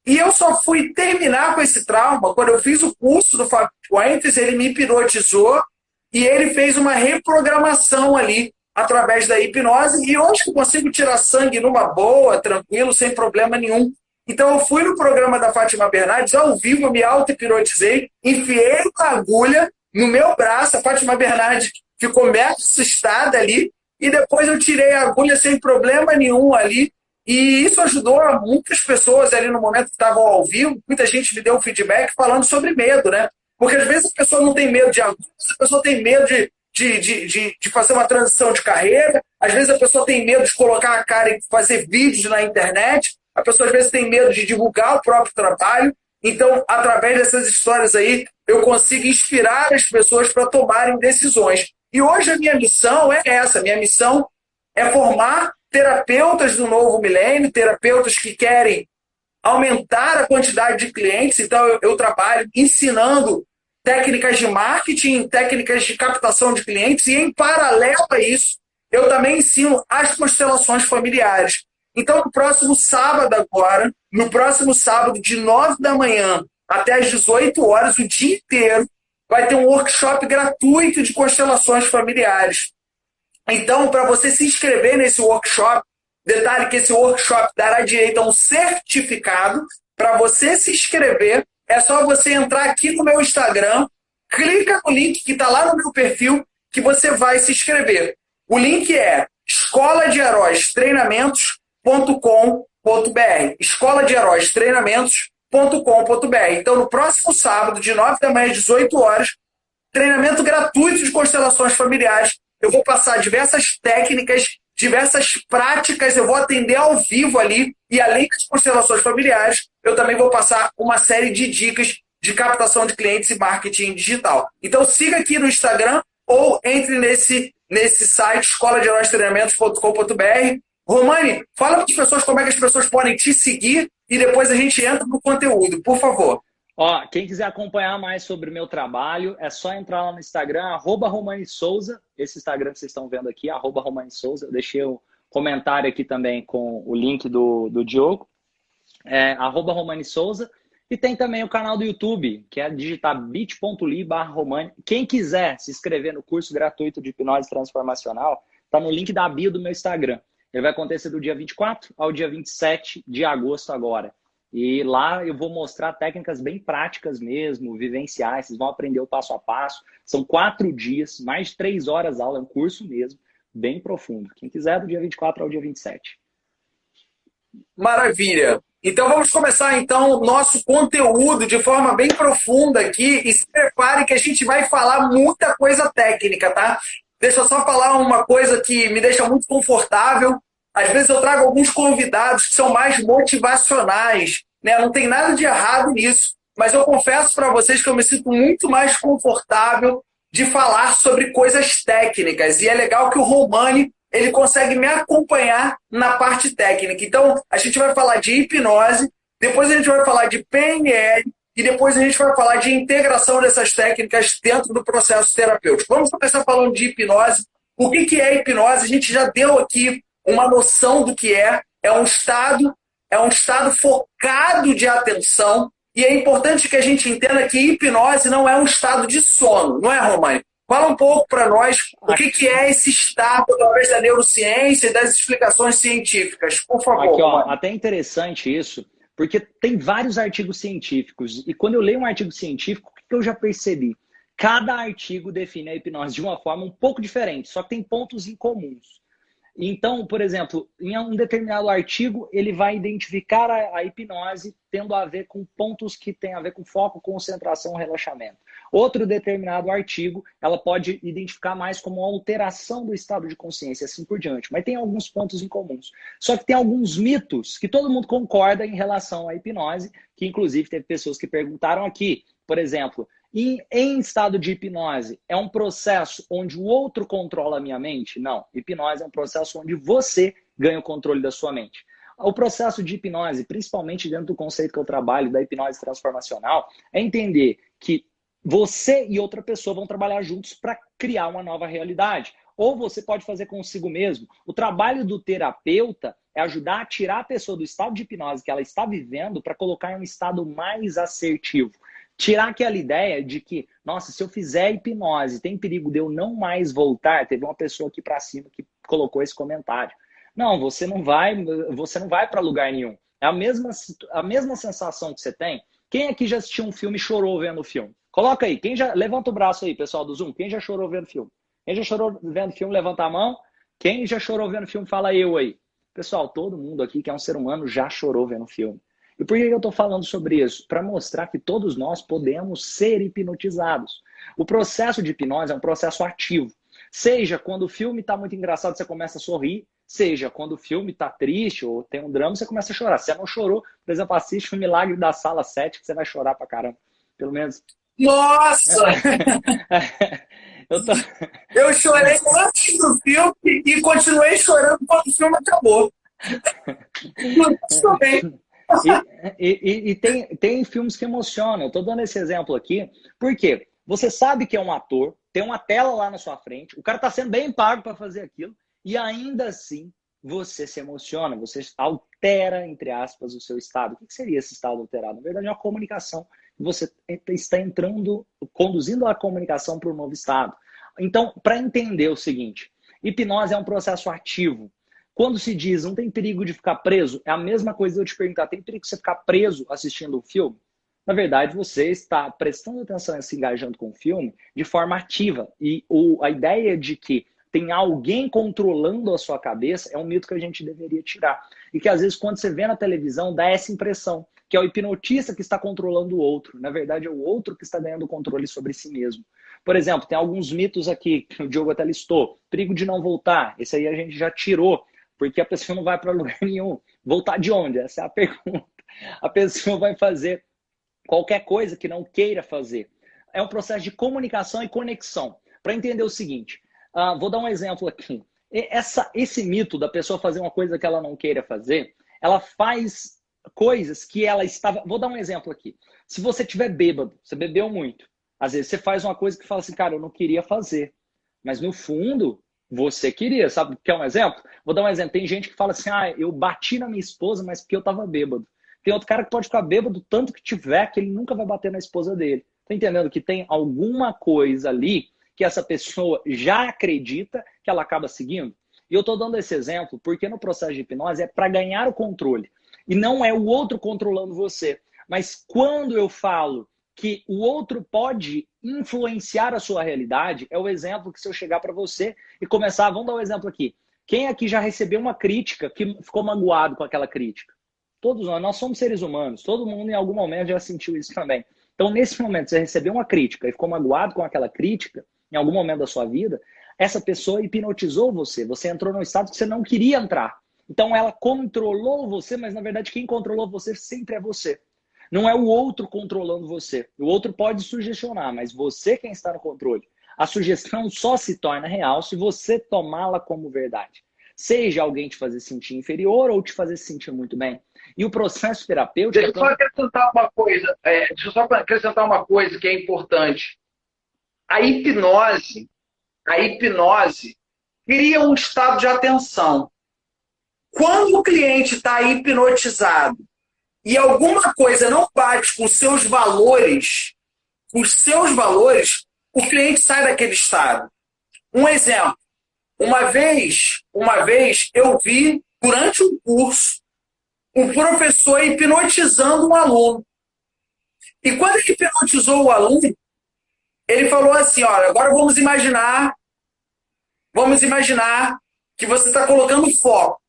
E eu só fui terminar com esse trauma quando eu fiz o curso do Fábio Fuentes, ele me hipnotizou e ele fez uma reprogramação ali através da hipnose, e hoje eu consigo tirar sangue numa boa, tranquilo, sem problema nenhum. Então eu fui no programa da Fátima Bernardes, ao vivo, eu me auto-hipnotizei, enfiei uma agulha no meu braço, a Fátima Bernardes ficou meio assustada ali, e depois eu tirei a agulha sem problema nenhum ali, e isso ajudou a muitas pessoas ali no momento que estavam ao vivo. Muita gente me deu um feedback falando sobre medo, né? Porque às vezes a pessoa não tem medo de agulha, a pessoa tem medo de fazer uma transição de carreira, às vezes a pessoa tem medo de colocar a cara e fazer vídeos na internet, a pessoa às vezes tem medo de divulgar o próprio trabalho. Então, através dessas histórias aí, eu consigo inspirar as pessoas para tomarem decisões. E hoje a minha missão é essa, minha missão é formar terapeutas do novo milênio, terapeutas que querem aumentar a quantidade de clientes. Então, eu trabalho ensinando técnicas de marketing, técnicas de captação de clientes, e em paralelo a isso, eu também ensino as constelações familiares. Então, no próximo sábado agora, de 9 da manhã até as 18 horas, o dia inteiro, vai ter um workshop gratuito de constelações familiares. Então, para você se inscrever nesse workshop, detalhe que esse workshop dará direito a um certificado. Para você se inscrever, é só você entrar aqui no meu Instagram, clica no link que está lá no meu perfil, que você vai se inscrever. O link é escoladeheróistreinamentos.com.br, escoladeheróistreinamentos.com.br. Então, no próximo sábado, de 9 da manhã às 18 horas, treinamento gratuito de constelações familiares. Eu vou passar diversas técnicas, diversas práticas, eu vou atender ao vivo ali, e além das constelações familiares, eu também vou passar uma série de dicas de captação de clientes e marketing digital. Então siga aqui no Instagram ou entre nesse site escoladeheróistreinamentos.com.br. Romani, fala para as pessoas como é que as pessoas podem te seguir e depois a gente entra no conteúdo, por favor. Ó, quem quiser acompanhar mais sobre o meu trabalho, é só entrar lá no Instagram, @RomaniSouza, esse Instagram que vocês estão vendo aqui, @RomaniSouza. Eu deixei um comentário aqui também com o link do Diogo, @RomaniSouza. E tem também o canal do YouTube, que é digitar bit.ly/Romani. Quem quiser se inscrever no curso gratuito de hipnose transformacional, tá no link da bio do meu Instagram. Ele vai acontecer do dia 24 ao dia 27 de agosto agora. E lá eu vou mostrar técnicas bem práticas mesmo, vivenciais. Vocês vão aprender o passo a passo. São 4 dias, mais de 3 horas aula, é um curso mesmo, bem profundo. Quem quiser, do dia 24 ao dia 27. Maravilha! Então vamos começar então o nosso conteúdo de forma bem profunda aqui, e se prepare que a gente vai falar muita coisa técnica, tá? Deixa eu só falar uma coisa que me deixa muito confortável. Às vezes eu trago alguns convidados que são mais motivacionais, né? Não tem nada de errado nisso, mas eu confesso para vocês que eu me sinto muito mais confortável de falar sobre coisas técnicas. E é legal que o Romani, ele consegue me acompanhar na parte técnica. Então, a gente vai falar de hipnose, depois a gente vai falar de PNL, e depois a gente vai falar de integração dessas técnicas dentro do processo terapêutico. Vamos começar falando de hipnose. O que é hipnose? A gente já deu aqui uma noção do que é. É um estado focado de atenção, e é importante que a gente entenda que hipnose não é um estado de sono, não é, Romani? Fala um pouco para nós o que é esse estado através da neurociência e das explicações científicas, por favor. Aqui, ó, até interessante isso, Porque tem vários artigos científicos. E quando eu leio um artigo científico, o que eu já percebi? Cada artigo define a hipnose de uma forma um pouco diferente, só que tem pontos em comuns. Então, por exemplo, em um determinado artigo, ele vai identificar a hipnose tendo a ver com pontos que têm a ver com foco, concentração, relaxamento. Outro determinado artigo, ela pode identificar mais como alteração do estado de consciência, assim por diante. Mas tem alguns pontos em comuns. Só que tem alguns mitos que todo mundo concorda em relação à hipnose, que inclusive teve pessoas que perguntaram aqui, por exemplo, em estado de hipnose, é um processo onde o outro controla a minha mente? Não. Hipnose é um processo onde você ganha o controle da sua mente. O processo de hipnose, principalmente dentro do conceito que eu trabalho, da hipnose transformacional, é entender que você e outra pessoa vão trabalhar juntos para criar uma nova realidade. Ou você pode fazer consigo mesmo. O trabalho do terapeuta é ajudar a tirar a pessoa do estado de hipnose que ela está vivendo para colocar em um estado mais assertivo. Tirar aquela ideia de que, nossa, se eu fizer hipnose, tem perigo de eu não mais voltar. Teve uma pessoa aqui para cima que colocou esse comentário. Não, você não vai para lugar nenhum. É a mesma sensação que você tem. Quem aqui já assistiu um filme e chorou vendo o filme? Coloca aí. Levanta o braço aí, pessoal do Zoom. Quem já chorou vendo filme? Quem já chorou vendo filme, levanta a mão. Quem já chorou vendo filme, fala eu aí. Pessoal, todo mundo aqui que é um ser humano já chorou vendo filme. E por que eu estou falando sobre isso? Para mostrar que todos nós podemos ser hipnotizados. O processo de hipnose é um processo ativo. Seja quando o filme está muito engraçado, você começa a sorrir. Seja quando o filme está triste ou tem um drama, você começa a chorar. Se você não chorou, por exemplo, assiste o Milagre da Sala 7, que você vai chorar pra caramba. Pelo menos. Nossa! Eu chorei antes do filme e continuei chorando quando o filme acabou. E tem filmes que emocionam. Eu estou dando esse exemplo aqui. Por quê? Você sabe que é um ator, tem uma tela lá na sua frente, o cara está sendo bem pago para fazer aquilo, e ainda assim você se emociona, você altera, entre aspas, o seu estado. O que seria esse estado alterado? Na verdade, é uma comunicação. Você está conduzindo a comunicação para um novo estado. Então, para entender o seguinte, hipnose é um processo ativo. Quando se diz não tem perigo de ficar preso, é a mesma coisa de eu te perguntar, tem perigo de você ficar preso assistindo um filme? Na verdade, você está prestando atenção e se engajando com o filme de forma ativa. E a ideia de que tem alguém controlando a sua cabeça é um mito que a gente deveria tirar. E que às vezes quando você vê na televisão dá essa impressão, que é o hipnotista que está controlando o outro. Na verdade é o outro que está ganhando controle sobre si mesmo. Por exemplo, tem alguns mitos aqui que o Diogo até listou. Perigo de não voltar. Esse aí a gente já tirou, porque a pessoa não vai para lugar nenhum. Voltar de onde? Essa é a pergunta. A pessoa vai fazer qualquer coisa que não queira fazer. É um processo de comunicação e conexão. Para entender o seguinte, vou dar um exemplo aqui. Esse mito da pessoa fazer uma coisa que ela não queira fazer, ela faz coisas que ela estava... Vou dar um exemplo aqui. Se você estiver bêbado, você bebeu muito, às vezes você faz uma coisa que fala assim, cara, eu não queria fazer. Mas no fundo, você queria. Sabe o que é um exemplo? Vou dar um exemplo. Tem gente que fala assim, eu bati na minha esposa, mas porque eu estava bêbado. Tem outro cara que pode ficar bêbado tanto que tiver, que ele nunca vai bater na esposa dele. Tá entendendo que tem alguma coisa ali que essa pessoa já acredita que ela acaba seguindo? E eu tô dando esse exemplo porque no processo de hipnose é para ganhar o controle. E não é o outro controlando você. Mas quando eu falo que o outro pode influenciar a sua realidade, é o exemplo que se eu chegar para você e começar... Vamos dar um exemplo aqui. Quem aqui já recebeu uma crítica que ficou magoado com aquela crítica? Todos nós somos seres humanos, todo mundo em algum momento já sentiu isso também. Então, nesse momento, você recebeu uma crítica e ficou magoado com aquela crítica, em algum momento da sua vida, essa pessoa hipnotizou você, você entrou num estado que você não queria entrar. Então, ela controlou você, mas na verdade quem controlou você sempre é você. Não é o outro controlando você. O outro pode sugestionar, mas você quem está no controle. A sugestão só se torna real se você tomá-la como verdade. Seja alguém te fazer sentir inferior ou te fazer se sentir muito bem. E o processo terapêutico... Deixa eu só acrescentar uma coisa. Que é importante. A hipnose cria um estado de atenção. Quando o cliente está hipnotizado e alguma coisa não bate com seus valores, o cliente sai daquele estado. Um exemplo. Uma vez eu vi, durante um curso, o professor hipnotizando um aluno. E quando ele hipnotizou o aluno, ele falou assim, olha, agora vamos imaginar que você está colocando foco.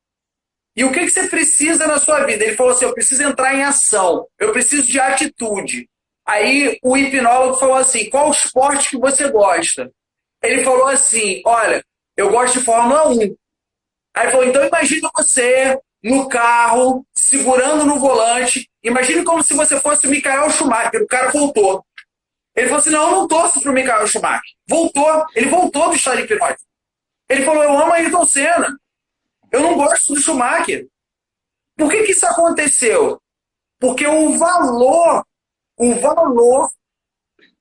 E o que você precisa na sua vida? Ele falou assim, eu preciso entrar em ação, eu preciso de atitude. Aí o hipnólogo falou assim, qual o esporte que você gosta? Ele falou assim, olha, eu gosto de Fórmula 1. Aí ele falou, então imagina você no carro, segurando no volante, imagine como se você fosse o Michael Schumacher, o cara voltou. Ele falou assim, não, eu não torço pro Michael Schumacher. Voltou, ele voltou do estado de hipnose. Ele falou, eu amo Ayrton Senna, eu não gosto do Schumacher. Por que isso aconteceu? Porque o valor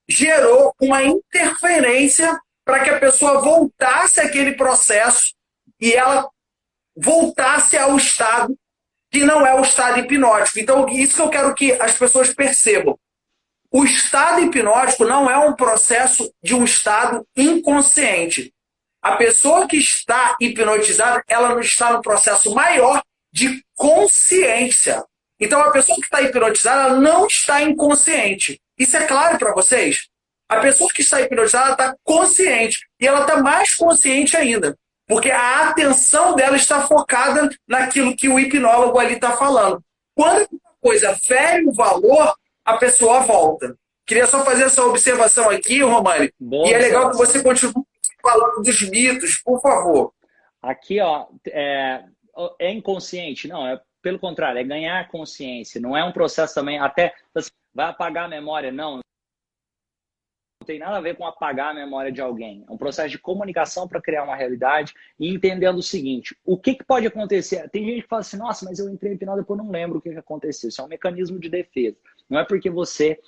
gerou uma interferência para que a pessoa voltasse àquele processo e ela voltasse ao estado que não é o estado hipnótico. Então, isso que eu quero que as pessoas percebam. O estado hipnótico não é um processo de um estado inconsciente. A pessoa que está hipnotizada, ela não está no processo maior de consciência. Então, a pessoa que está hipnotizada, ela não está inconsciente. Isso é claro para vocês? A pessoa que está hipnotizada está consciente. E ela está mais consciente ainda. Porque a atenção dela está focada naquilo que o hipnólogo ali está falando. Quando uma coisa fere o valor, a pessoa volta. Queria só fazer essa observação aqui, Romani. E é legal que você continue falando dos mitos, por favor. Aqui, ó, é inconsciente? Não, é pelo contrário, é ganhar consciência. Não é um processo também, até vai apagar a memória, não. Não tem nada a ver com apagar a memória de alguém. É um processo de comunicação para criar uma realidade e entendendo o seguinte, o que pode acontecer? Tem gente que fala assim, nossa, mas eu entrei em hipnose e depois não lembro o que aconteceu. Isso é um mecanismo de defesa. Não é porque você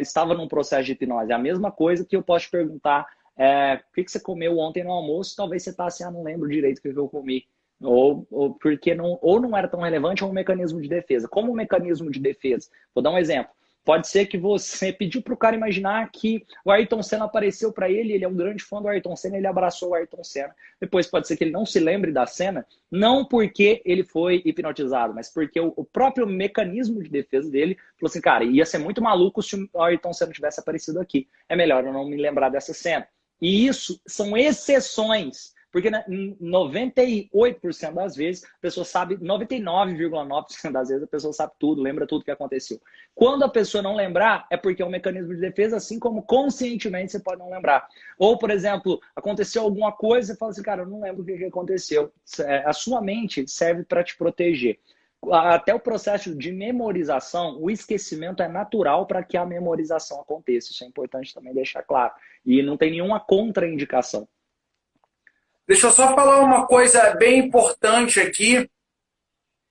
estava num processo de hipnose. É a mesma coisa que eu posso te perguntar, o que você comeu ontem no almoço? Talvez você está assim, não lembro direito o que eu comi. Ou porque não era tão relevante, ou um mecanismo de defesa. Como um mecanismo de defesa? Vou dar um exemplo. Pode ser que você pediu para o cara imaginar que o Ayrton Senna apareceu para ele, ele é um grande fã do Ayrton Senna, ele abraçou o Ayrton Senna. Depois pode ser que ele não se lembre da cena, não porque ele foi hipnotizado, mas porque o próprio mecanismo de defesa dele falou assim, cara, ia ser muito maluco se o Ayrton Senna tivesse aparecido aqui. É melhor eu não me lembrar dessa cena. E isso são exceções. Porque 98% das vezes a pessoa sabe, 99,9% das vezes a pessoa sabe tudo, lembra tudo que aconteceu. Quando a pessoa não lembrar, é porque é um mecanismo de defesa, assim como conscientemente você pode não lembrar. Ou, por exemplo, aconteceu alguma coisa e você fala assim, cara, eu não lembro o que aconteceu. A sua mente serve para te proteger. Até o processo de memorização, o esquecimento é natural para que a memorização aconteça. Isso é importante também deixar claro. E não tem nenhuma contraindicação. Deixa eu só falar uma coisa bem importante aqui,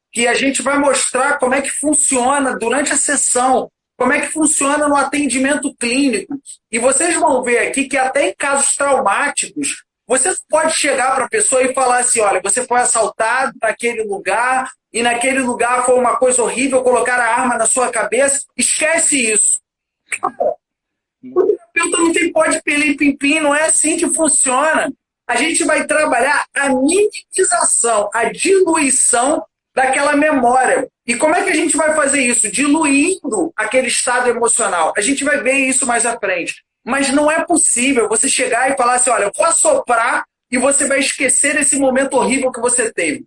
que a gente vai mostrar como é que funciona durante a sessão, como é que funciona no atendimento clínico. E vocês vão ver aqui que até em casos traumáticos, você pode chegar para a pessoa e falar assim, olha, você foi assaltado naquele lugar, e naquele lugar foi uma coisa horrível, colocar a arma na sua cabeça, esquece isso. O terapeuta não tem pó de pelim-pim-pim, não é assim que funciona. A gente vai trabalhar a minimização, a diluição daquela memória. E como é que a gente vai fazer isso? Diluindo aquele estado emocional. A gente vai ver isso mais à frente. Mas não é possível você chegar e falar assim, olha, eu vou assoprar e você vai esquecer esse momento horrível que você teve.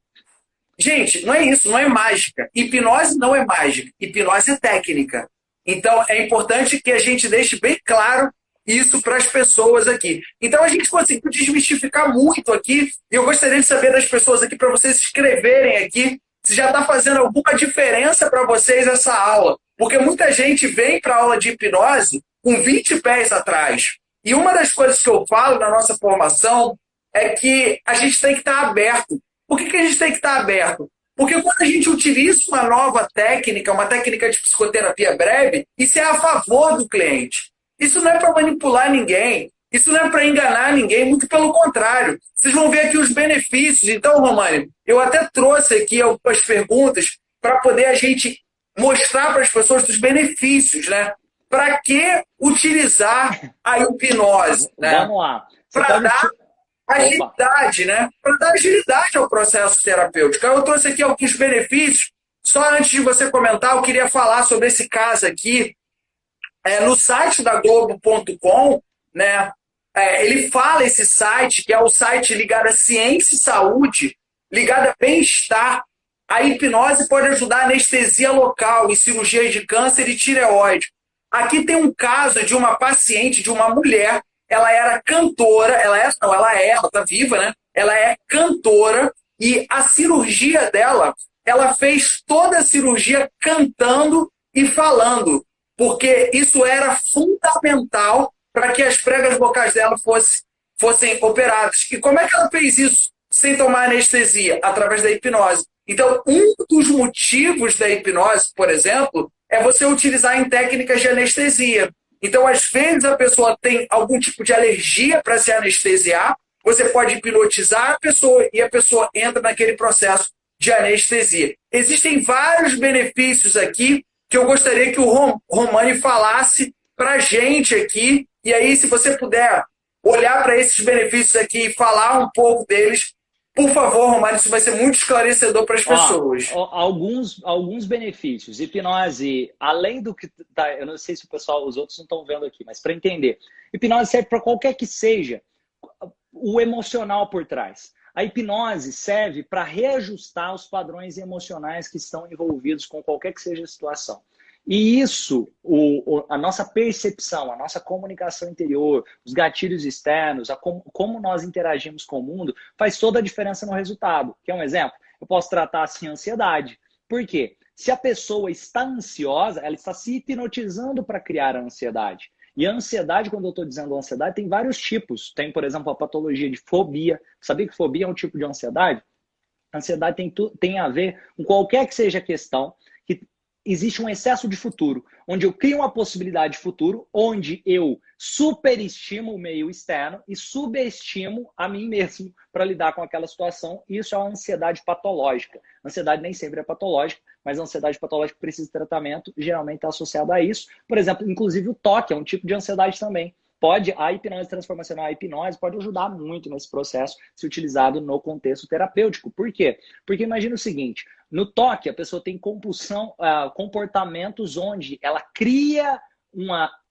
Gente, não é isso, não é mágica. Hipnose não é mágica. Hipnose é técnica. Então, é importante que a gente deixe bem claro isso para as pessoas aqui. Então, a gente conseguiu desmistificar muito aqui, e eu gostaria de saber das pessoas aqui, para vocês escreverem aqui, se já está fazendo alguma diferença para vocês essa aula. Porque muita gente vem para a aula de hipnose com 20 pés atrás. E uma das coisas que eu falo na nossa formação é que a gente tem que estar aberto. Por que a gente tem que estar aberto? Porque quando a gente utiliza uma nova técnica, uma técnica de psicoterapia breve, isso é a favor do cliente. Isso não é para manipular ninguém, isso não é para enganar ninguém, muito pelo contrário. Vocês vão ver aqui os benefícios. Então, Romani, eu até trouxe aqui algumas perguntas para poder a gente mostrar para as pessoas os benefícios, né? Para que utilizar a hipnose, né? Vamos lá. Para dar agilidade, né? Para dar agilidade ao processo terapêutico. Eu trouxe aqui alguns benefícios Só antes de você comentar, eu queria falar sobre esse caso aqui. No site da Globo.com, né, ele fala esse site, que é o site ligado à ciência e saúde, ligado a bem-estar. A hipnose pode ajudar a anestesia local em cirurgias de câncer e tireoide. Aqui tem um caso de uma paciente, de uma mulher, ela era cantora, ela tá viva, né? Ela é cantora e a cirurgia dela, ela fez toda a cirurgia cantando e falando, porque isso era fundamental para que as pregas vocais dela fossem operadas. E como é que ela fez isso sem tomar anestesia? Através da hipnose. Então, um dos motivos da hipnose, por exemplo, é você utilizar em técnicas de anestesia. Então, às vezes, a pessoa tem algum tipo de alergia para se anestesiar, você pode hipnotizar a pessoa e a pessoa entra naquele processo de anestesia. Existem vários benefícios aqui que eu gostaria que o Romani falasse para a gente aqui. E aí, se você puder olhar para esses benefícios aqui e falar um pouco deles, por favor, Romário, isso vai ser muito esclarecedor para as pessoas. Alguns benefícios. Hipnose, além do que... Tá, eu não sei se o pessoal, os outros não estão vendo aqui, mas para entender. Hipnose serve para qualquer que seja o emocional por trás. A hipnose serve para reajustar os padrões emocionais que estão envolvidos com qualquer que seja a situação. E isso, a nossa percepção, a nossa comunicação interior, os gatilhos externos, como nós interagimos com o mundo, faz toda a diferença no resultado. Quer um exemplo? Eu posso tratar assim a ansiedade. Por quê? Se a pessoa está ansiosa, ela está se hipnotizando para criar a ansiedade. E a ansiedade, quando eu estou dizendo ansiedade, tem vários tipos. Tem, por exemplo, a patologia de fobia. Sabia que fobia é um tipo de ansiedade? A ansiedade tem a ver com qualquer que seja a questão, que existe um excesso de futuro, onde eu crio uma possibilidade de futuro, onde eu superestimo o meio externo e subestimo a mim mesmo para lidar com aquela situação. Isso é uma ansiedade patológica. A ansiedade nem sempre é patológica, mas a ansiedade patológica precisa de tratamento, geralmente está associada a isso. Por exemplo, inclusive o toque é um tipo de ansiedade também. A hipnose transformacional, a hipnose pode ajudar muito nesse processo se utilizado no contexto terapêutico. Por quê? Porque imagina o seguinte, no toque a pessoa tem compulsão, comportamentos onde ela cria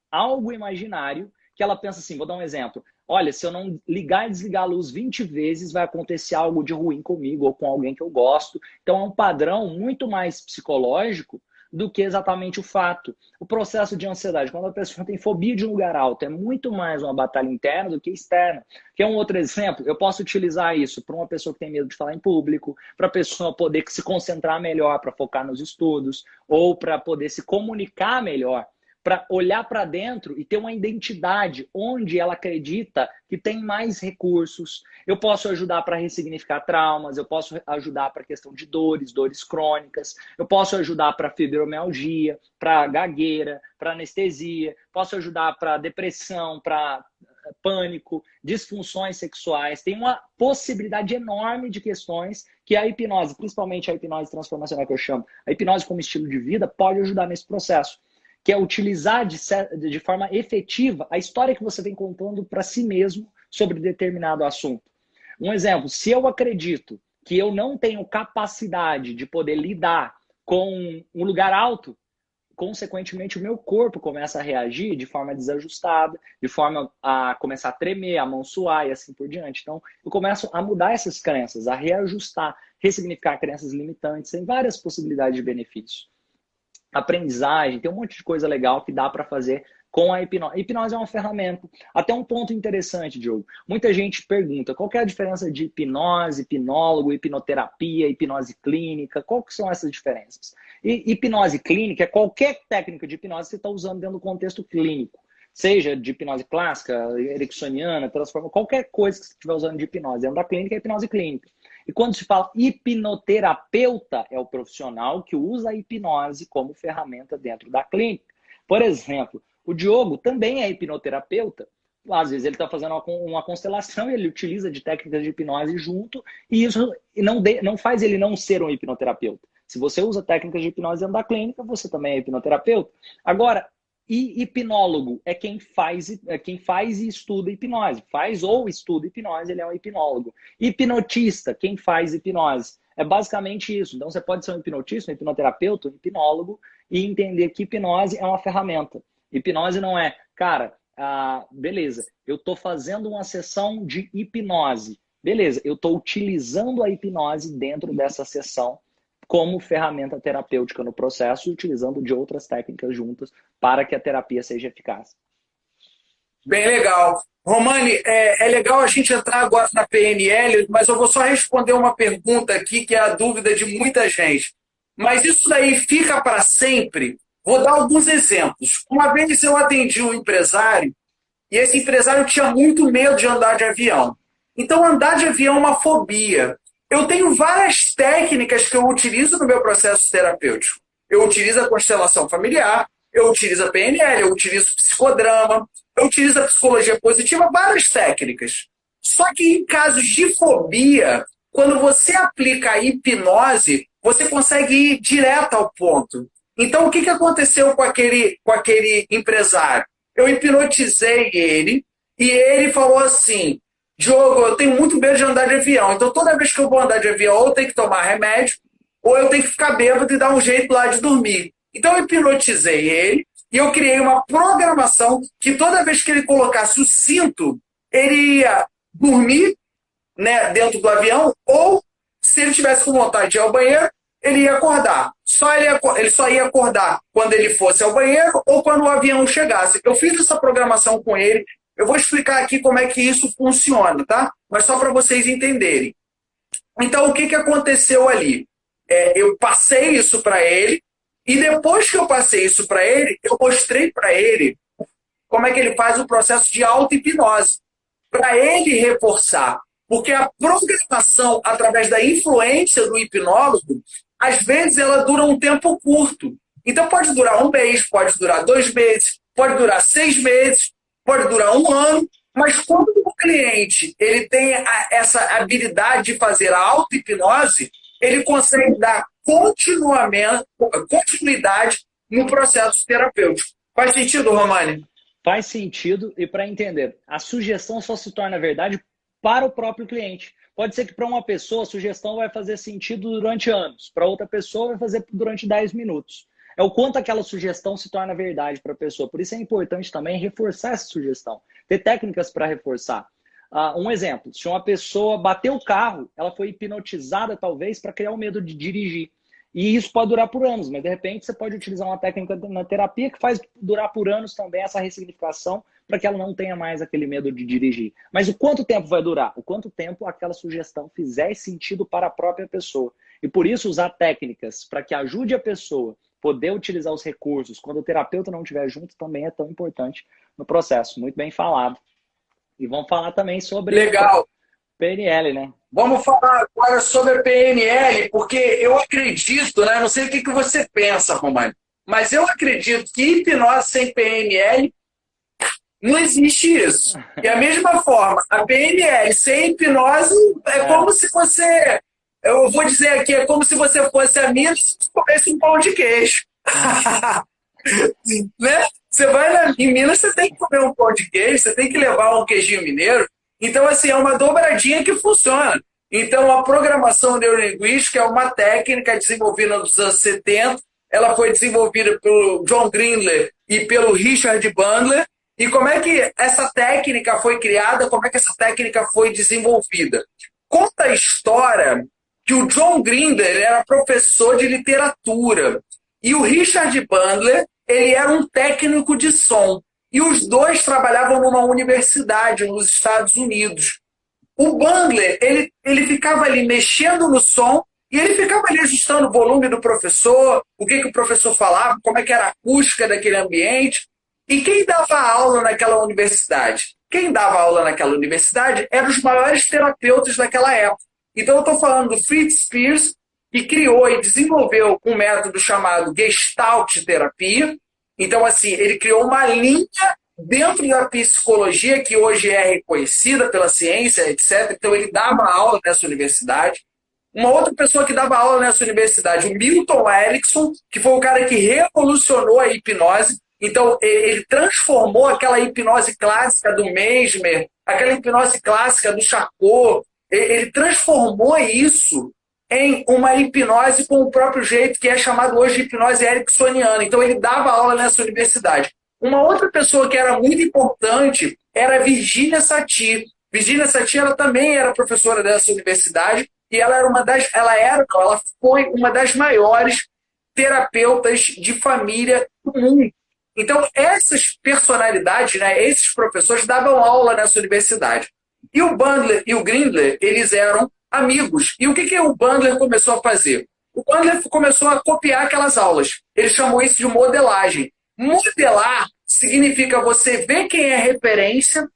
algo imaginário que ela pensa assim, vou dar um exemplo, olha, se eu não ligar e desligar a luz 20 vezes vai acontecer algo de ruim comigo ou com alguém que eu gosto. Então é um padrão muito mais psicológico do que exatamente o fato. O processo de ansiedade, quando a pessoa tem fobia de um lugar alto, é muito mais uma batalha interna do que externa. Que é um outro exemplo, eu posso utilizar isso para uma pessoa que tem medo de falar em público, para a pessoa poder se concentrar melhor, para focar nos estudos, ou para poder se comunicar melhor, para olhar para dentro e ter uma identidade onde ela acredita que tem mais recursos. Eu posso ajudar para ressignificar traumas, eu posso ajudar para a questão de dores crônicas, eu posso ajudar para fibromialgia, para gagueira, para anestesia, posso ajudar para depressão, para pânico, disfunções sexuais. Tem uma possibilidade enorme de questões que a hipnose, principalmente a hipnose transformacional que eu chamo, a hipnose como estilo de vida, pode ajudar nesse processo, que é utilizar de forma efetiva a história que você vem contando para si mesmo sobre determinado assunto. Um exemplo, se eu acredito que eu não tenho capacidade de poder lidar com um lugar alto, consequentemente o meu corpo começa a reagir de forma desajustada, de forma a começar a tremer, a mão suar e assim por diante. Então, eu começo a mudar essas crenças, a reajustar, ressignificar crenças limitantes, tem várias possibilidades de benefícios. Aprendizagem, tem um monte de coisa legal que dá para fazer com a hipnose. A hipnose é uma ferramenta. Até um ponto interessante, Diogo. Muita gente pergunta qual que é a diferença de hipnose, hipnólogo, hipnoterapia, hipnose clínica, qual que são essas diferenças? E hipnose clínica é qualquer técnica de hipnose que você está usando dentro do contexto clínico. Seja de hipnose clássica, ericksoniana, transforma, qualquer coisa que você estiver usando de hipnose dentro da clínica é hipnose clínica. E quando se fala hipnoterapeuta, é o profissional que usa a hipnose como ferramenta dentro da clínica. Por exemplo, o Diogo também é hipnoterapeuta. Às vezes ele está fazendo uma constelação e ele utiliza de técnicas de hipnose junto, e isso não faz ele não ser um hipnoterapeuta. Se você usa técnicas de hipnose dentro da clínica, você também é hipnoterapeuta. Agora, e hipnólogo é quem faz e estuda hipnose. Faz ou estuda hipnose, ele é um hipnólogo. Hipnotista, quem faz hipnose. É basicamente isso. Então, você pode ser um hipnotista, um hipnoterapeuta, um hipnólogo e entender que hipnose é uma ferramenta. Hipnose não é, cara, beleza, eu estou fazendo uma sessão de hipnose. Beleza, eu estou utilizando a hipnose dentro dessa sessão como ferramenta terapêutica no processo, utilizando de outras técnicas juntas para que a terapia seja eficaz. Bem legal. Romani, é legal a gente entrar agora na PNL, mas eu vou só responder uma pergunta aqui, que é a dúvida de muita gente. Mas isso daí fica para sempre? Vou dar alguns exemplos. Uma vez eu atendi um empresário, e esse empresário tinha muito medo de andar de avião. Então, andar de avião é uma fobia. Eu tenho várias técnicas que eu utilizo no meu processo terapêutico. Eu utilizo a constelação familiar, eu utilizo a PNL, eu utilizo o psicodrama, eu utilizo a psicologia positiva, várias técnicas. Só que em casos de fobia, quando você aplica a hipnose, você consegue ir direto ao ponto. Então, o que aconteceu com aquele empresário? Eu hipnotizei ele e ele falou assim: Diogo, eu tenho muito medo de andar de avião. Então, toda vez que eu vou andar de avião, ou eu tenho que tomar remédio, ou eu tenho que ficar bêbado e dar um jeito lá de dormir. Então, eu hipnotizei ele e eu criei uma programação que toda vez que ele colocasse o cinto, ele ia dormir, né, dentro do avião, ou se ele tivesse com vontade de ir ao banheiro, ele ia acordar. Ele só ia acordar quando ele fosse ao banheiro ou quando o avião chegasse. Eu fiz essa programação com ele. Eu vou explicar aqui como é que isso funciona, tá? Mas só para vocês entenderem. Então, o que aconteceu ali? Eu passei isso para ele, e depois que eu passei isso para ele, eu mostrei para ele como é que ele faz o processo de auto-hipnose, para ele reforçar. Porque a programação, através da influência do hipnólogo, às vezes ela dura um tempo curto. Então, pode durar um mês, pode durar 2 meses, pode durar 6 meses, pode durar um ano, mas quando o cliente ele tem essa habilidade de fazer a auto-hipnose, ele consegue dar continuidade no processo terapêutico. Faz sentido, Romani? Faz sentido, e para entender, a sugestão só se torna verdade para o próprio cliente. Pode ser que para uma pessoa a sugestão vai fazer sentido durante anos, para outra pessoa vai fazer durante 10 minutos. É o quanto aquela sugestão se torna verdade para a pessoa. Por isso é importante também reforçar essa sugestão. Ter técnicas para reforçar. Um exemplo, se uma pessoa bateu o carro, ela foi hipnotizada talvez para criar o medo de dirigir. E isso pode durar por anos, mas de repente você pode utilizar uma técnica na terapia que faz durar por anos também essa ressignificação para que ela não tenha mais aquele medo de dirigir. Mas o quanto tempo vai durar? O quanto tempo aquela sugestão fizer sentido para a própria pessoa. E por isso usar técnicas para que ajude a pessoa poder utilizar os recursos quando o terapeuta não estiver junto também é tão importante no processo. Muito bem falado. E vamos falar também sobre Legal. PNL, né? Vamos falar agora sobre a PNL, porque eu acredito, né? Não sei o que você pensa, Romani, mas eu acredito que hipnose sem PNL não existe isso. E a mesma forma, a PNL sem hipnose é como se você... Eu vou dizer aqui, é como se você fosse a Minas e comesse um pão de queijo. Né? Você vai em Minas, você tem que comer um pão de queijo, você tem que levar um queijinho mineiro. Então, assim, é uma dobradinha que funciona. Então, a programação neurolinguística é uma técnica desenvolvida nos anos 70. Ela foi desenvolvida pelo John Grindler e pelo Richard Bandler. E como é que essa técnica foi criada? Como é que essa técnica foi desenvolvida? Conta a história que o John Grindler era professor de literatura e o Richard Bandler ele era um técnico de som. E os dois trabalhavam numa universidade nos Estados Unidos. O Bandler, ele ficava ali mexendo no som e ele ficava ali ajustando o volume do professor, o que o professor falava, como é que era a acústica daquele ambiente. E quem dava aula naquela universidade? Quem dava aula naquela universidade eram os maiores terapeutas daquela época. Então eu estou falando do Fritz Perls, que criou e desenvolveu um método chamado Gestalt terapia. Então, assim, ele criou uma linha dentro da psicologia que hoje é reconhecida pela ciência, etc. Então, ele dava aula nessa universidade. Uma outra pessoa que dava aula nessa universidade, o Milton Erickson, que foi o cara que revolucionou a hipnose. Então, ele transformou aquela hipnose clássica do Mesmer, aquela hipnose clássica do Charcot, ele transformou isso em uma hipnose com o próprio jeito, que é chamado hoje de hipnose ericksoniana. Então, ele dava aula nessa universidade. Uma outra pessoa que era muito importante era a Virginia Satir. Virginia Satir, ela também era professora dessa universidade e ela foi uma das maiores terapeutas de família do mundo. Então, essas personalidades, né, esses professores davam aula nessa universidade. E o Bandler e o Grindler, eles eram amigos. E o que o Bandler começou a fazer? O Bandler começou a copiar aquelas aulas. Ele chamou isso de modelagem. Modelar significa você ver quem é referência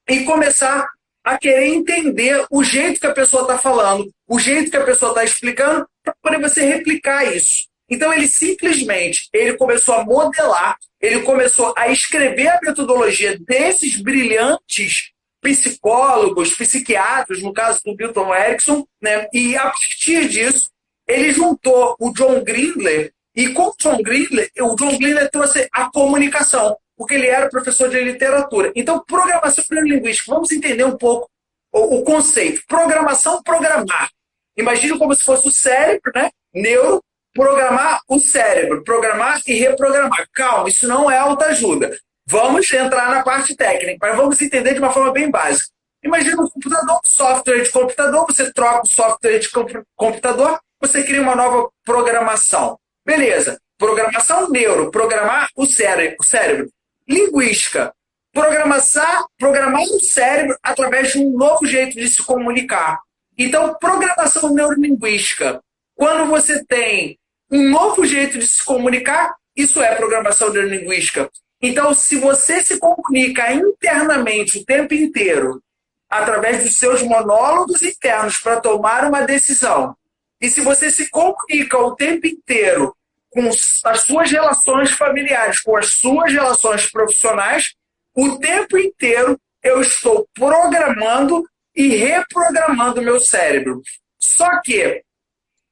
e começar a querer entender o jeito que a pessoa está falando, o jeito que a pessoa está explicando, para poder você replicar isso. Então, ele começou a modelar, ele começou a escrever a metodologia desses brilhantes psicólogos, psiquiatras, no caso do Milton Erickson, né? E a partir disso, ele juntou o John Grindler, e com o John Grindler trouxe a comunicação, porque ele era professor de literatura. Então, programação neurolinguística, vamos entender um pouco o conceito. Programação, programar. Imagina como se fosse o cérebro, né? Neuro, programar o cérebro, programar e reprogramar. Calma, isso não é autoajuda. Vamos entrar na parte técnica, mas vamos entender de uma forma bem básica. Imagina um computador, um software de computador, você troca o software de computador, você cria uma nova programação. Beleza. Programação neuro, programar o cérebro. Linguística, programar o cérebro através de um novo jeito de se comunicar. Então, programação neurolinguística, quando você tem um novo jeito de se comunicar, isso é programação neurolinguística. Então, se você se comunica internamente o tempo inteiro, através dos seus monólogos internos para tomar uma decisão, e se você se comunica o tempo inteiro com as suas relações familiares, com as suas relações profissionais, o tempo inteiro eu estou programando e reprogramando o meu cérebro. Só que,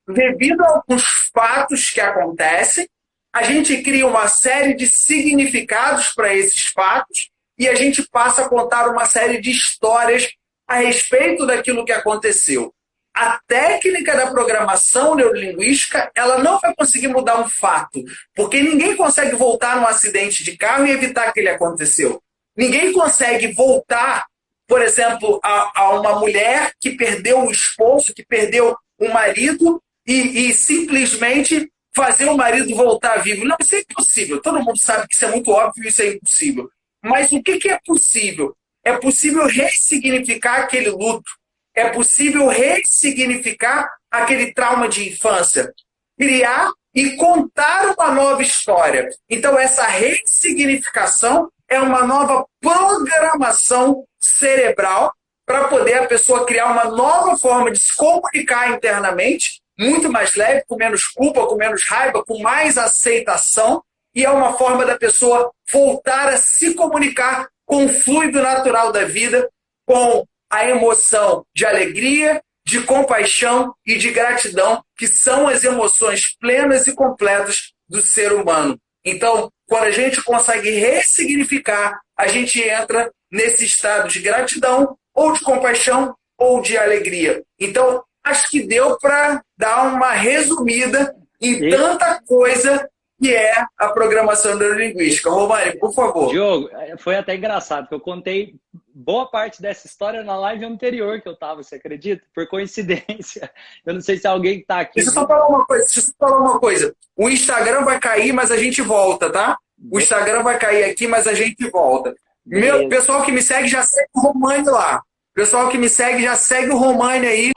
devido a alguns fatos que acontecem, a gente cria uma série de significados para esses fatos e a gente passa a contar uma série de histórias a respeito daquilo que aconteceu. A técnica da programação neurolinguística, ela não vai conseguir mudar um fato, porque ninguém consegue voltar num acidente de carro e evitar que ele aconteceu. Ninguém consegue voltar, por exemplo, a uma mulher que perdeu o esposo, que perdeu o marido e simplesmente fazer o marido voltar vivo. Não, isso é impossível. Todo mundo sabe que isso é muito óbvio, isso é impossível. Mas o que é possível? É possível ressignificar aquele luto. É possível ressignificar aquele trauma de infância. Criar e contar uma nova história. Então, essa ressignificação é uma nova programação cerebral para poder a pessoa criar uma nova forma de se comunicar internamente, muito mais leve, com menos culpa, com menos raiva, com mais aceitação, e é uma forma da pessoa voltar a se comunicar com o fluido natural da vida, com a emoção de alegria, de compaixão e de gratidão, que são as emoções plenas e completas do ser humano. Então, quando a gente consegue ressignificar, a gente entra nesse estado de gratidão, ou de compaixão, ou de alegria. Então, acho que deu para dar uma resumida em tanta coisa que é a programação neurolinguística. Romani, por favor. Diogo, foi até engraçado, porque eu contei boa parte dessa história na live anterior que eu estava, você acredita? Por coincidência. Eu não sei se alguém está aqui. Deixa eu só falar uma coisa. O Instagram vai cair, mas a gente volta, tá? O Instagram vai cair aqui, mas a gente volta. Meu pessoal que me segue já segue o Romani lá. Pessoal que me segue já segue o Romani aí.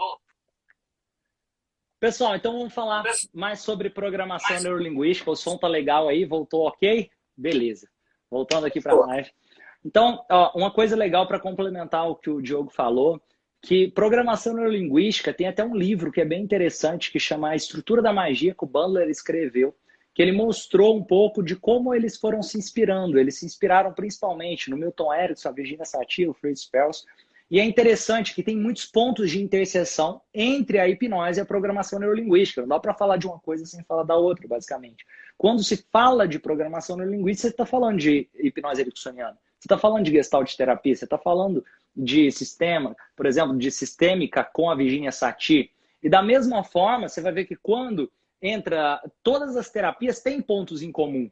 Pessoal, então vamos falar mais sobre programação neurolinguística. O som tá legal aí, voltou ok? Beleza. Voltando aqui para a live. Então, ó, uma coisa legal para complementar o que o Diogo falou, que programação neurolinguística tem até um livro que é bem interessante, que chama A Estrutura da Magia, que o Bandler escreveu, que ele mostrou um pouco de como eles foram se inspirando. Eles se inspiraram principalmente no Milton Erickson, a Virginia Satir, o Fritz Perls. E é interessante que tem muitos pontos de interseção entre a hipnose e a programação neurolinguística. Não dá para falar de uma coisa sem falar da outra, basicamente. Quando se fala de programação neurolinguística, você está falando de hipnose ericksoniana. Você está falando de gestalt terapia, você está falando de sistema, por exemplo, de sistêmica com a Virginia Satir. E da mesma forma, você vai ver que quando entra, todas as terapias têm pontos em comum.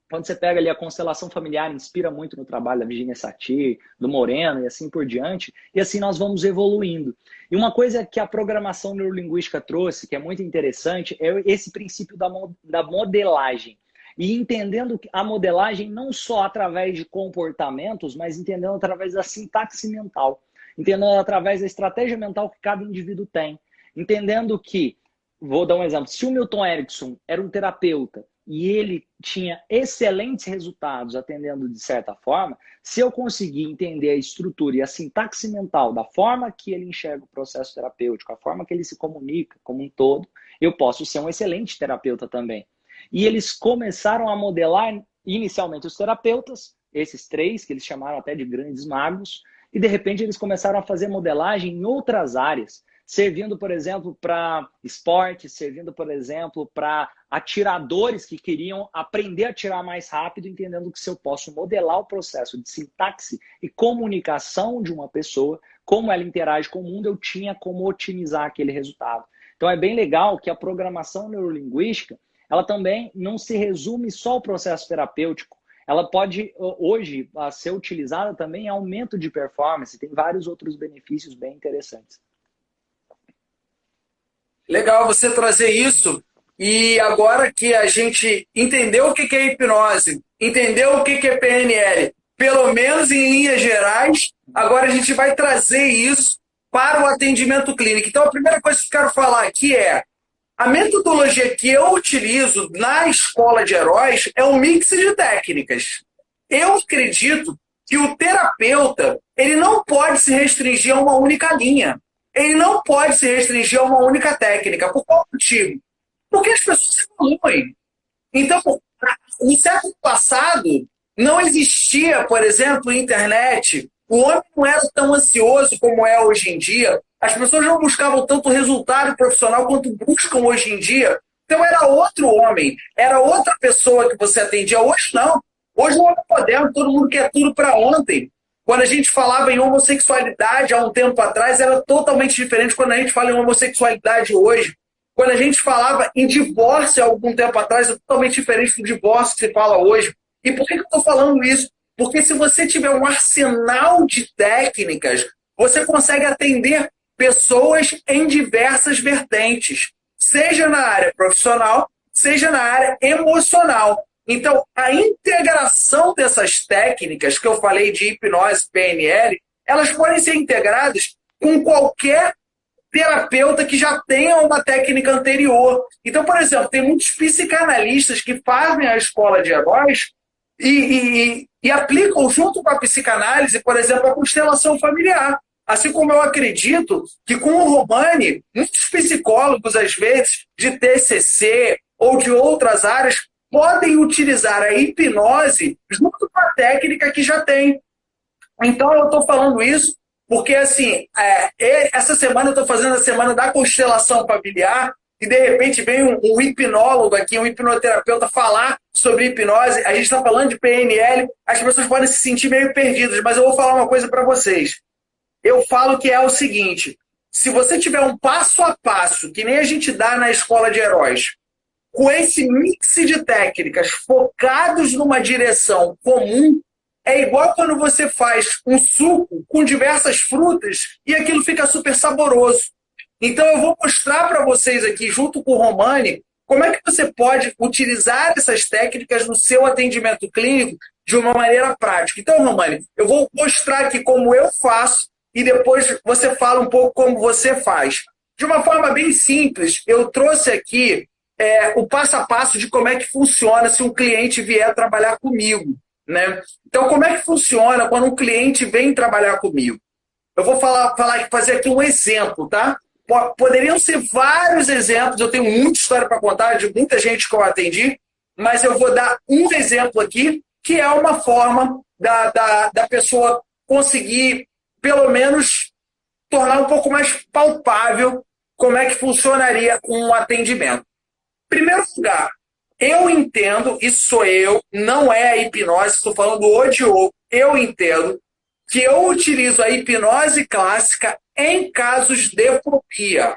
Quando você pega ali a constelação familiar, inspira muito no trabalho da Virginia Satir, do Moreno e assim por diante, e assim nós vamos evoluindo. E uma coisa que a programação neurolinguística trouxe, que é muito interessante, é esse princípio da modelagem. E entendendo a modelagem não só através de comportamentos, mas entendendo através da sintaxe mental, entendendo através da estratégia mental que cada indivíduo tem, entendendo que, vou dar um exemplo, se o Milton Erickson era um terapeuta, e ele tinha excelentes resultados atendendo de certa forma, se eu conseguir entender a estrutura e a sintaxe mental da forma que ele enxerga o processo terapêutico, a forma que ele se comunica como um todo, eu posso ser um excelente terapeuta também. E eles começaram a modelar inicialmente os terapeutas, esses 3 que eles chamaram até de grandes magos, e de repente eles começaram a fazer modelagem em outras áreas, servindo, por exemplo, para esporte, servindo, por exemplo, para atiradores que queriam aprender a atirar mais rápido, entendendo que se eu posso modelar o processo de sintaxe e comunicação de uma pessoa, como ela interage com o mundo, eu tinha como otimizar aquele resultado. Então é bem legal que a programação neurolinguística, ela também não se resume só ao processo terapêutico. Ela pode, hoje, ser utilizada também em aumento de performance, tem vários outros benefícios bem interessantes. Legal você trazer isso. E agora que a gente entendeu o que é hipnose, entendeu o que é PNL, pelo menos em linhas gerais, agora a gente vai trazer isso para o atendimento clínico. Então, a primeira coisa que eu quero falar aqui é a metodologia que eu utilizo na escola de heróis é um mix de técnicas. Eu acredito que o terapeuta ele não pode se restringir a uma única linha. Ele não pode se restringir a uma única técnica. Por qual motivo? Porque as pessoas evoluem. Então, no século passado, não existia, por exemplo, internet. O homem não era tão ansioso como é hoje em dia. As pessoas não buscavam tanto resultado profissional quanto buscam hoje em dia. Então, era outro homem, era outra pessoa que você atendia. Hoje, não. Hoje, não é moderno, todo mundo quer tudo para ontem. Quando a gente falava em homossexualidade há um tempo atrás, era totalmente diferente quando a gente fala em homossexualidade hoje. Quando a gente falava em divórcio há algum tempo atrás, é totalmente diferente do divórcio que se fala hoje. E por que eu estou falando isso? Porque se você tiver um arsenal de técnicas, você consegue atender pessoas em diversas vertentes, seja na área profissional, seja na área emocional. Então, a integração dessas técnicas que eu falei de hipnose, PNL, elas podem ser integradas com qualquer terapeuta que já tenha uma técnica anterior. Então, por exemplo, tem muitos psicanalistas que fazem a escola de heróis e aplicam junto com a psicanálise, por exemplo, a constelação familiar. Assim como eu acredito que com o Romani, muitos psicólogos, às vezes, de TCC ou de outras áreas, podem utilizar a hipnose junto com a técnica que já tem. Então, eu estou falando isso porque, assim, essa semana eu estou fazendo a semana da constelação familiar e, de repente, vem um hipnólogo aqui, um hipnoterapeuta falar sobre hipnose. A gente está falando de PNL, as pessoas podem se sentir meio perdidas, mas eu vou falar uma coisa para vocês. Eu falo que é o seguinte, se você tiver um passo a passo, que nem a gente dá na escola de heróis, com esse mix de técnicas focados numa direção comum, é igual quando você faz um suco com diversas frutas e aquilo fica super saboroso. Então eu vou mostrar para vocês aqui, junto com o Romani, como é que você pode utilizar essas técnicas no seu atendimento clínico de uma maneira prática. Então, Romani, eu vou mostrar aqui como eu faço e depois você fala um pouco como você faz. De uma forma bem simples, eu trouxe aqui o passo a passo de como é que funciona se um cliente vier trabalhar comigo, né? Então, como é que funciona quando um cliente vem trabalhar comigo? Eu vou fazer aqui um exemplo, tá? Poderiam ser vários exemplos, eu tenho muita história para contar de muita gente que eu atendi, mas eu vou dar um exemplo aqui, que é uma forma da pessoa conseguir, pelo menos, tornar um pouco mais palpável como é que funcionaria um atendimento. Em primeiro lugar, eu entendo, isso sou eu, não é a hipnose, estou falando o Diogo, eu entendo que eu utilizo a hipnose clássica em casos de fobia.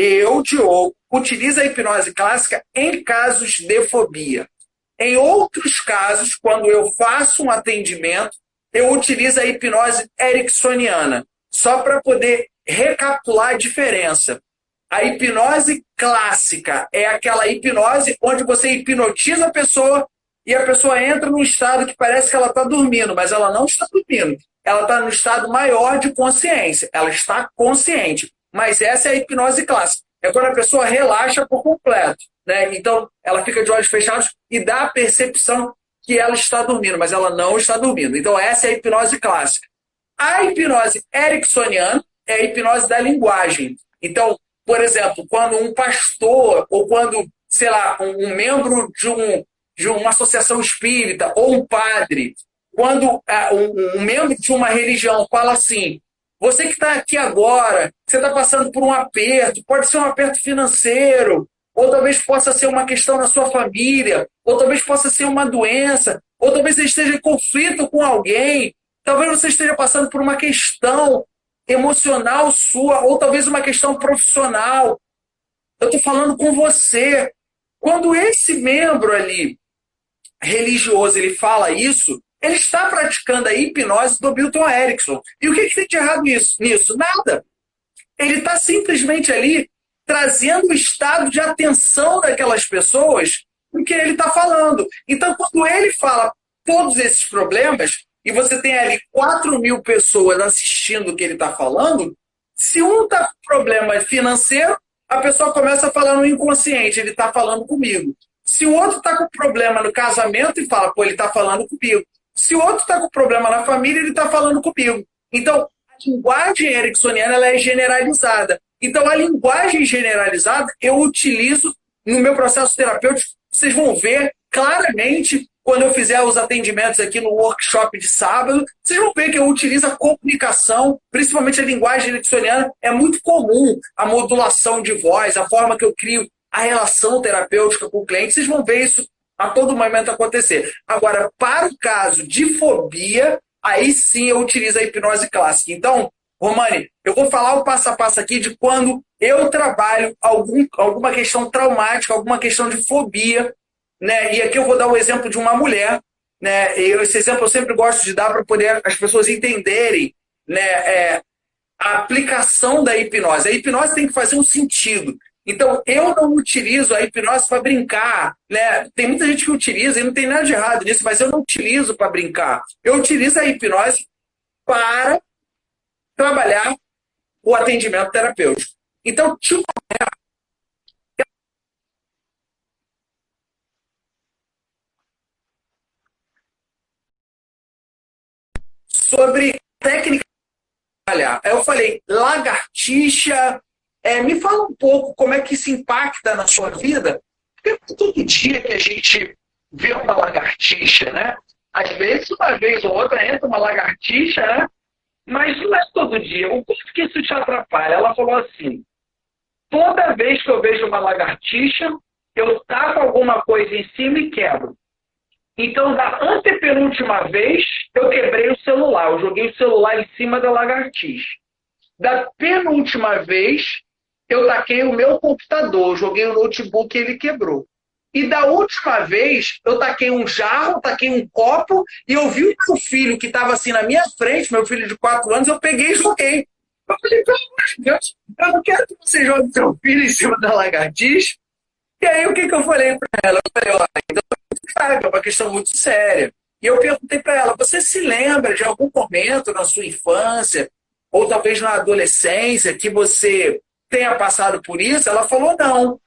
eu, Diogo, utilizo a hipnose clássica em casos de fobia. Em outros casos, quando eu faço um atendimento, eu utilizo a hipnose ericksoniana, só para poder recapitular a diferença. A hipnose clássica é aquela hipnose onde você hipnotiza a pessoa e a pessoa entra num estado que parece que ela está dormindo, mas ela não está dormindo. Ela está no estado maior de consciência. Ela está consciente. Mas essa é a hipnose clássica. É quando a pessoa relaxa por completo, né? Então, ela fica de olhos fechados e dá a percepção que ela está dormindo, mas ela não está dormindo. Então, essa é a hipnose clássica. A hipnose ericksoniana é a hipnose da linguagem. Então, por exemplo, quando um pastor ou quando, sei lá, um membro de uma associação espírita ou um padre, quando um membro de uma religião fala assim: você que está aqui agora, você está passando por um aperto, pode ser um aperto financeiro, ou talvez possa ser uma questão na sua família, ou talvez possa ser uma doença, ou talvez você esteja em conflito com alguém, talvez você esteja passando por uma questão emocional sua, ou talvez uma questão profissional. Eu estou falando com você. Quando esse membro ali, religioso, ele fala isso, ele está praticando a hipnose do Milton Erickson. E o que tem de errado nisso? Nada. Ele está simplesmente ali trazendo o estado de atenção daquelas pessoas com que ele está falando. Então, quando ele fala todos esses problemas, e você tem ali 4.000 pessoas assistindo o que ele está falando, se um está com problema financeiro, a pessoa começa a falar no inconsciente, ele está falando comigo. Se o outro está com problema no casamento e fala, pô, ele está falando comigo. Se o outro está com problema na família, ele está falando comigo. Então, a linguagem ericksoniana ela é generalizada. Então, a linguagem generalizada eu utilizo no meu processo terapêutico. Vocês vão ver claramente quando eu fizer os atendimentos aqui no workshop de sábado, vocês vão ver que eu utilizo a comunicação, principalmente a linguagem ericksoniana. É muito comum a modulação de voz, a forma que eu crio a relação terapêutica com o cliente. Vocês vão ver isso a todo momento acontecer. Agora, para o caso de fobia, aí sim eu utilizo a hipnose clássica. Então, Romani, eu vou falar o passo a passo aqui de quando eu trabalho alguma questão traumática, alguma questão de fobia, né? E aqui eu vou dar o exemplo de uma mulher, né? E esse exemplo eu sempre gosto de dar para poder as pessoas entenderem, né, a aplicação da hipnose. A hipnose tem que fazer um sentido. Então, eu não utilizo a hipnose para brincar, né? Tem muita gente que utiliza e não tem nada de errado nisso, mas eu não utilizo para brincar. Eu utilizo a hipnose para trabalhar o atendimento terapêutico. Então, tipo, sobre técnica de trabalhar. Aí eu falei, lagartixa, me fala um pouco como é que isso impacta na sua vida, porque todo dia que a gente vê uma lagartixa, né? Às vezes, uma vez ou outra, entra uma lagartixa, né? Mas não é todo dia. O quanto que isso te atrapalha? Ela falou assim, toda vez que eu vejo uma lagartixa, eu tapo alguma coisa em cima e quebro. Então, da antepenúltima vez, eu quebrei o celular. Eu joguei o celular em cima da lagartixa. Da penúltima vez, eu taquei o meu computador. Eu joguei o notebook e ele quebrou. E da última vez, eu taquei um jarro, taquei um copo, e eu vi o meu filho que estava assim na minha frente, meu filho de 4 anos, eu peguei e joguei. Eu falei, pelo amor de Deus, eu não quero que você jogue seu filho em cima da lagartixa. E aí, o que eu falei para ela? Eu falei, olha, então é uma questão muito séria. E eu perguntei para ela, você se lembra de algum momento na sua infância, ou talvez na adolescência, que você tenha passado por isso? Ela falou, não.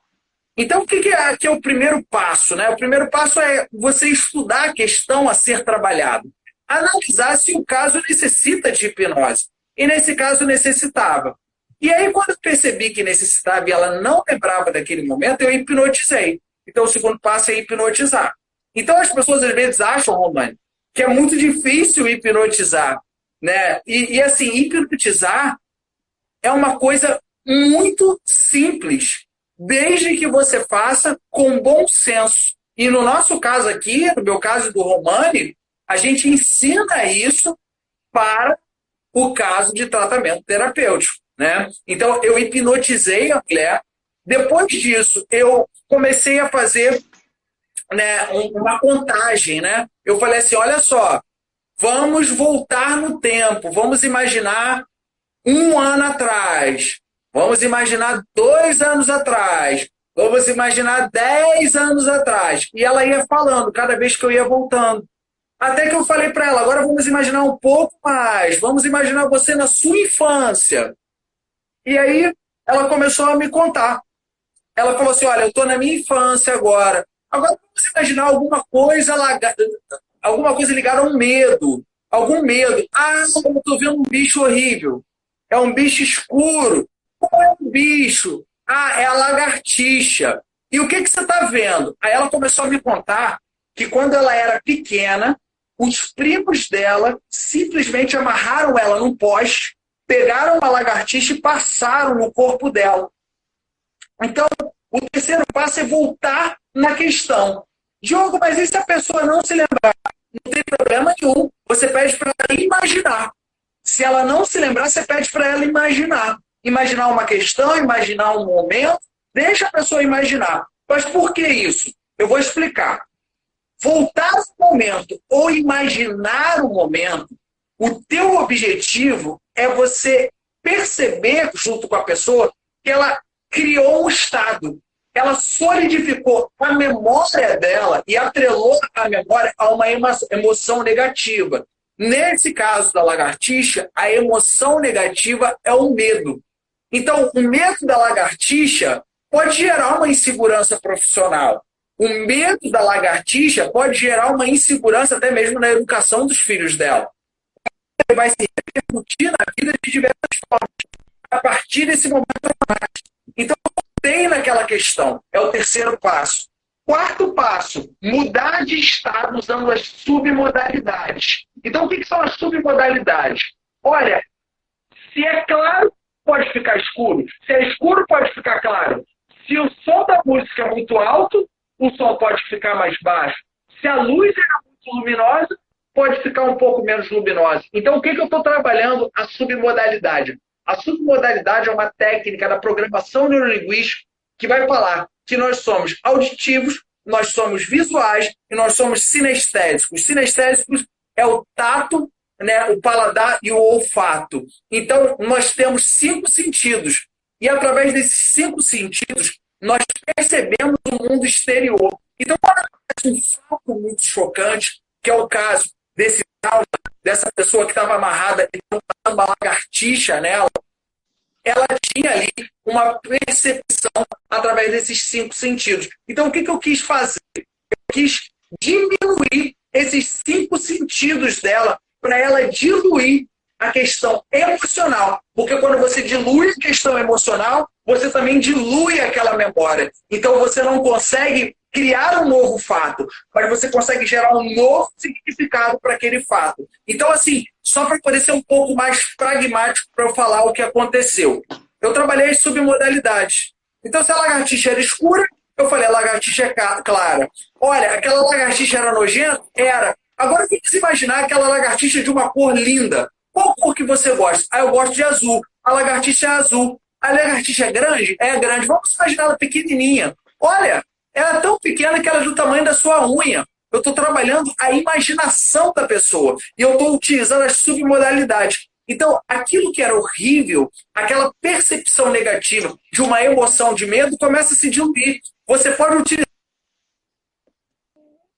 Então, o que é o primeiro passo, né? O primeiro passo é você estudar a questão a ser trabalhado. Analisar se o caso necessita de hipnose. E nesse caso necessitava. E aí, quando eu percebi que necessitava e ela não lembrava daquele momento, eu hipnotizei. Então, o segundo passo é hipnotizar. Então, as pessoas às vezes acham, Romani, que é muito difícil hipnotizar, né? E assim, hipnotizar é uma coisa muito simples, desde que você faça com bom senso. E no nosso caso aqui, no meu caso do Romani, a gente ensina isso para o caso de tratamento terapêutico. né? Então, eu hipnotizei a mulher. Depois disso, eu comecei a fazer, né, uma contagem, né? Eu falei assim, olha só, vamos voltar no tempo, vamos imaginar 1 ano atrás, vamos imaginar 2 anos atrás, vamos imaginar 10 anos atrás. E ela ia falando cada vez que eu ia voltando. Até que eu falei para ela, agora vamos imaginar um pouco mais, vamos imaginar você na sua infância. E aí ela começou a me contar. Ela falou assim, olha, eu estou na minha infância agora. Agora vamos imaginar alguma coisa ligada a um medo. Algum medo. Ah, eu estou vendo um bicho horrível. É um bicho escuro. Qual é o bicho? Ah, é a lagartixa. E o que você está vendo? Aí ela começou a me contar que quando ela era pequena, os primos dela simplesmente amarraram ela num poste, pegaram uma lagartixa e passaram no corpo dela. Então, o terceiro passo é voltar na questão. Diogo, mas e se a pessoa não se lembrar? Não tem problema nenhum. Você pede para ela imaginar. Se ela não se lembrar, você pede para ela imaginar. Imaginar uma questão, imaginar um momento. Deixa a pessoa imaginar. Mas por que isso? Eu vou explicar. Voltar ao momento ou imaginar o momento, o teu objetivo é você perceber, junto com a pessoa, que ela criou um estado. Ela solidificou a memória dela e atrelou a memória a uma emoção negativa. Nesse caso da lagartixa, a emoção negativa é o medo. Então, o medo da lagartixa pode gerar uma insegurança profissional. O medo da lagartixa pode gerar uma insegurança até mesmo na educação dos filhos dela. Ele vai se repercutir na vida de diversas formas a partir desse momento. Então, tem naquela questão. É o terceiro passo. Quarto passo, mudar de estado usando as submodalidades. Então, o que são as submodalidades? Olha, se é claro, pode ficar escuro. Se é escuro, pode ficar claro. Se o som da música é muito alto, o som pode ficar mais baixo. Se a luz é muito luminosa, pode ficar um pouco menos luminosa. Então, o que eu estou trabalhando? A submodalidade. A submodalidade é uma técnica da programação neurolinguística que vai falar que nós somos auditivos, nós somos visuais e nós somos sinestésicos. Sinestésicos é o tato, né, o paladar e o olfato. Então, nós temos 5 sentidos. E através desses 5 sentidos, nós percebemos o mundo exterior. Então, quando acontece um fato muito chocante, que é o caso dessa pessoa que estava amarrada e estava uma lagartixa nela, ela tinha ali uma percepção através desses 5 sentidos. Então, o que eu quis fazer? Eu quis diminuir esses 5 sentidos dela para ela diluir a questão emocional. Porque quando você dilui a questão emocional, você também dilui aquela memória. Então, você não consegue criar um novo fato, mas você consegue gerar um novo significado para aquele fato. Então, assim, só para poder ser um pouco mais pragmático para eu falar o que aconteceu. Eu trabalhei em submodalidades. Então, se a lagartixa era escura, eu falei, a lagartixa é clara. Olha, aquela lagartixa era nojenta? Era. Agora, tem que se imaginar aquela lagartixa de uma cor linda. Qual cor que você gosta? Ah, eu gosto de azul. A lagartixa é azul. A lagartixa é grande? É grande. Vamos imaginar ela pequenininha. Olha, ela é tão pequena que ela é do tamanho da sua unha. Eu estou trabalhando a imaginação da pessoa. E eu estou utilizando as submodalidades. Então, aquilo que era horrível, aquela percepção negativa de uma emoção de medo, começa a se diluir. Você pode utilizar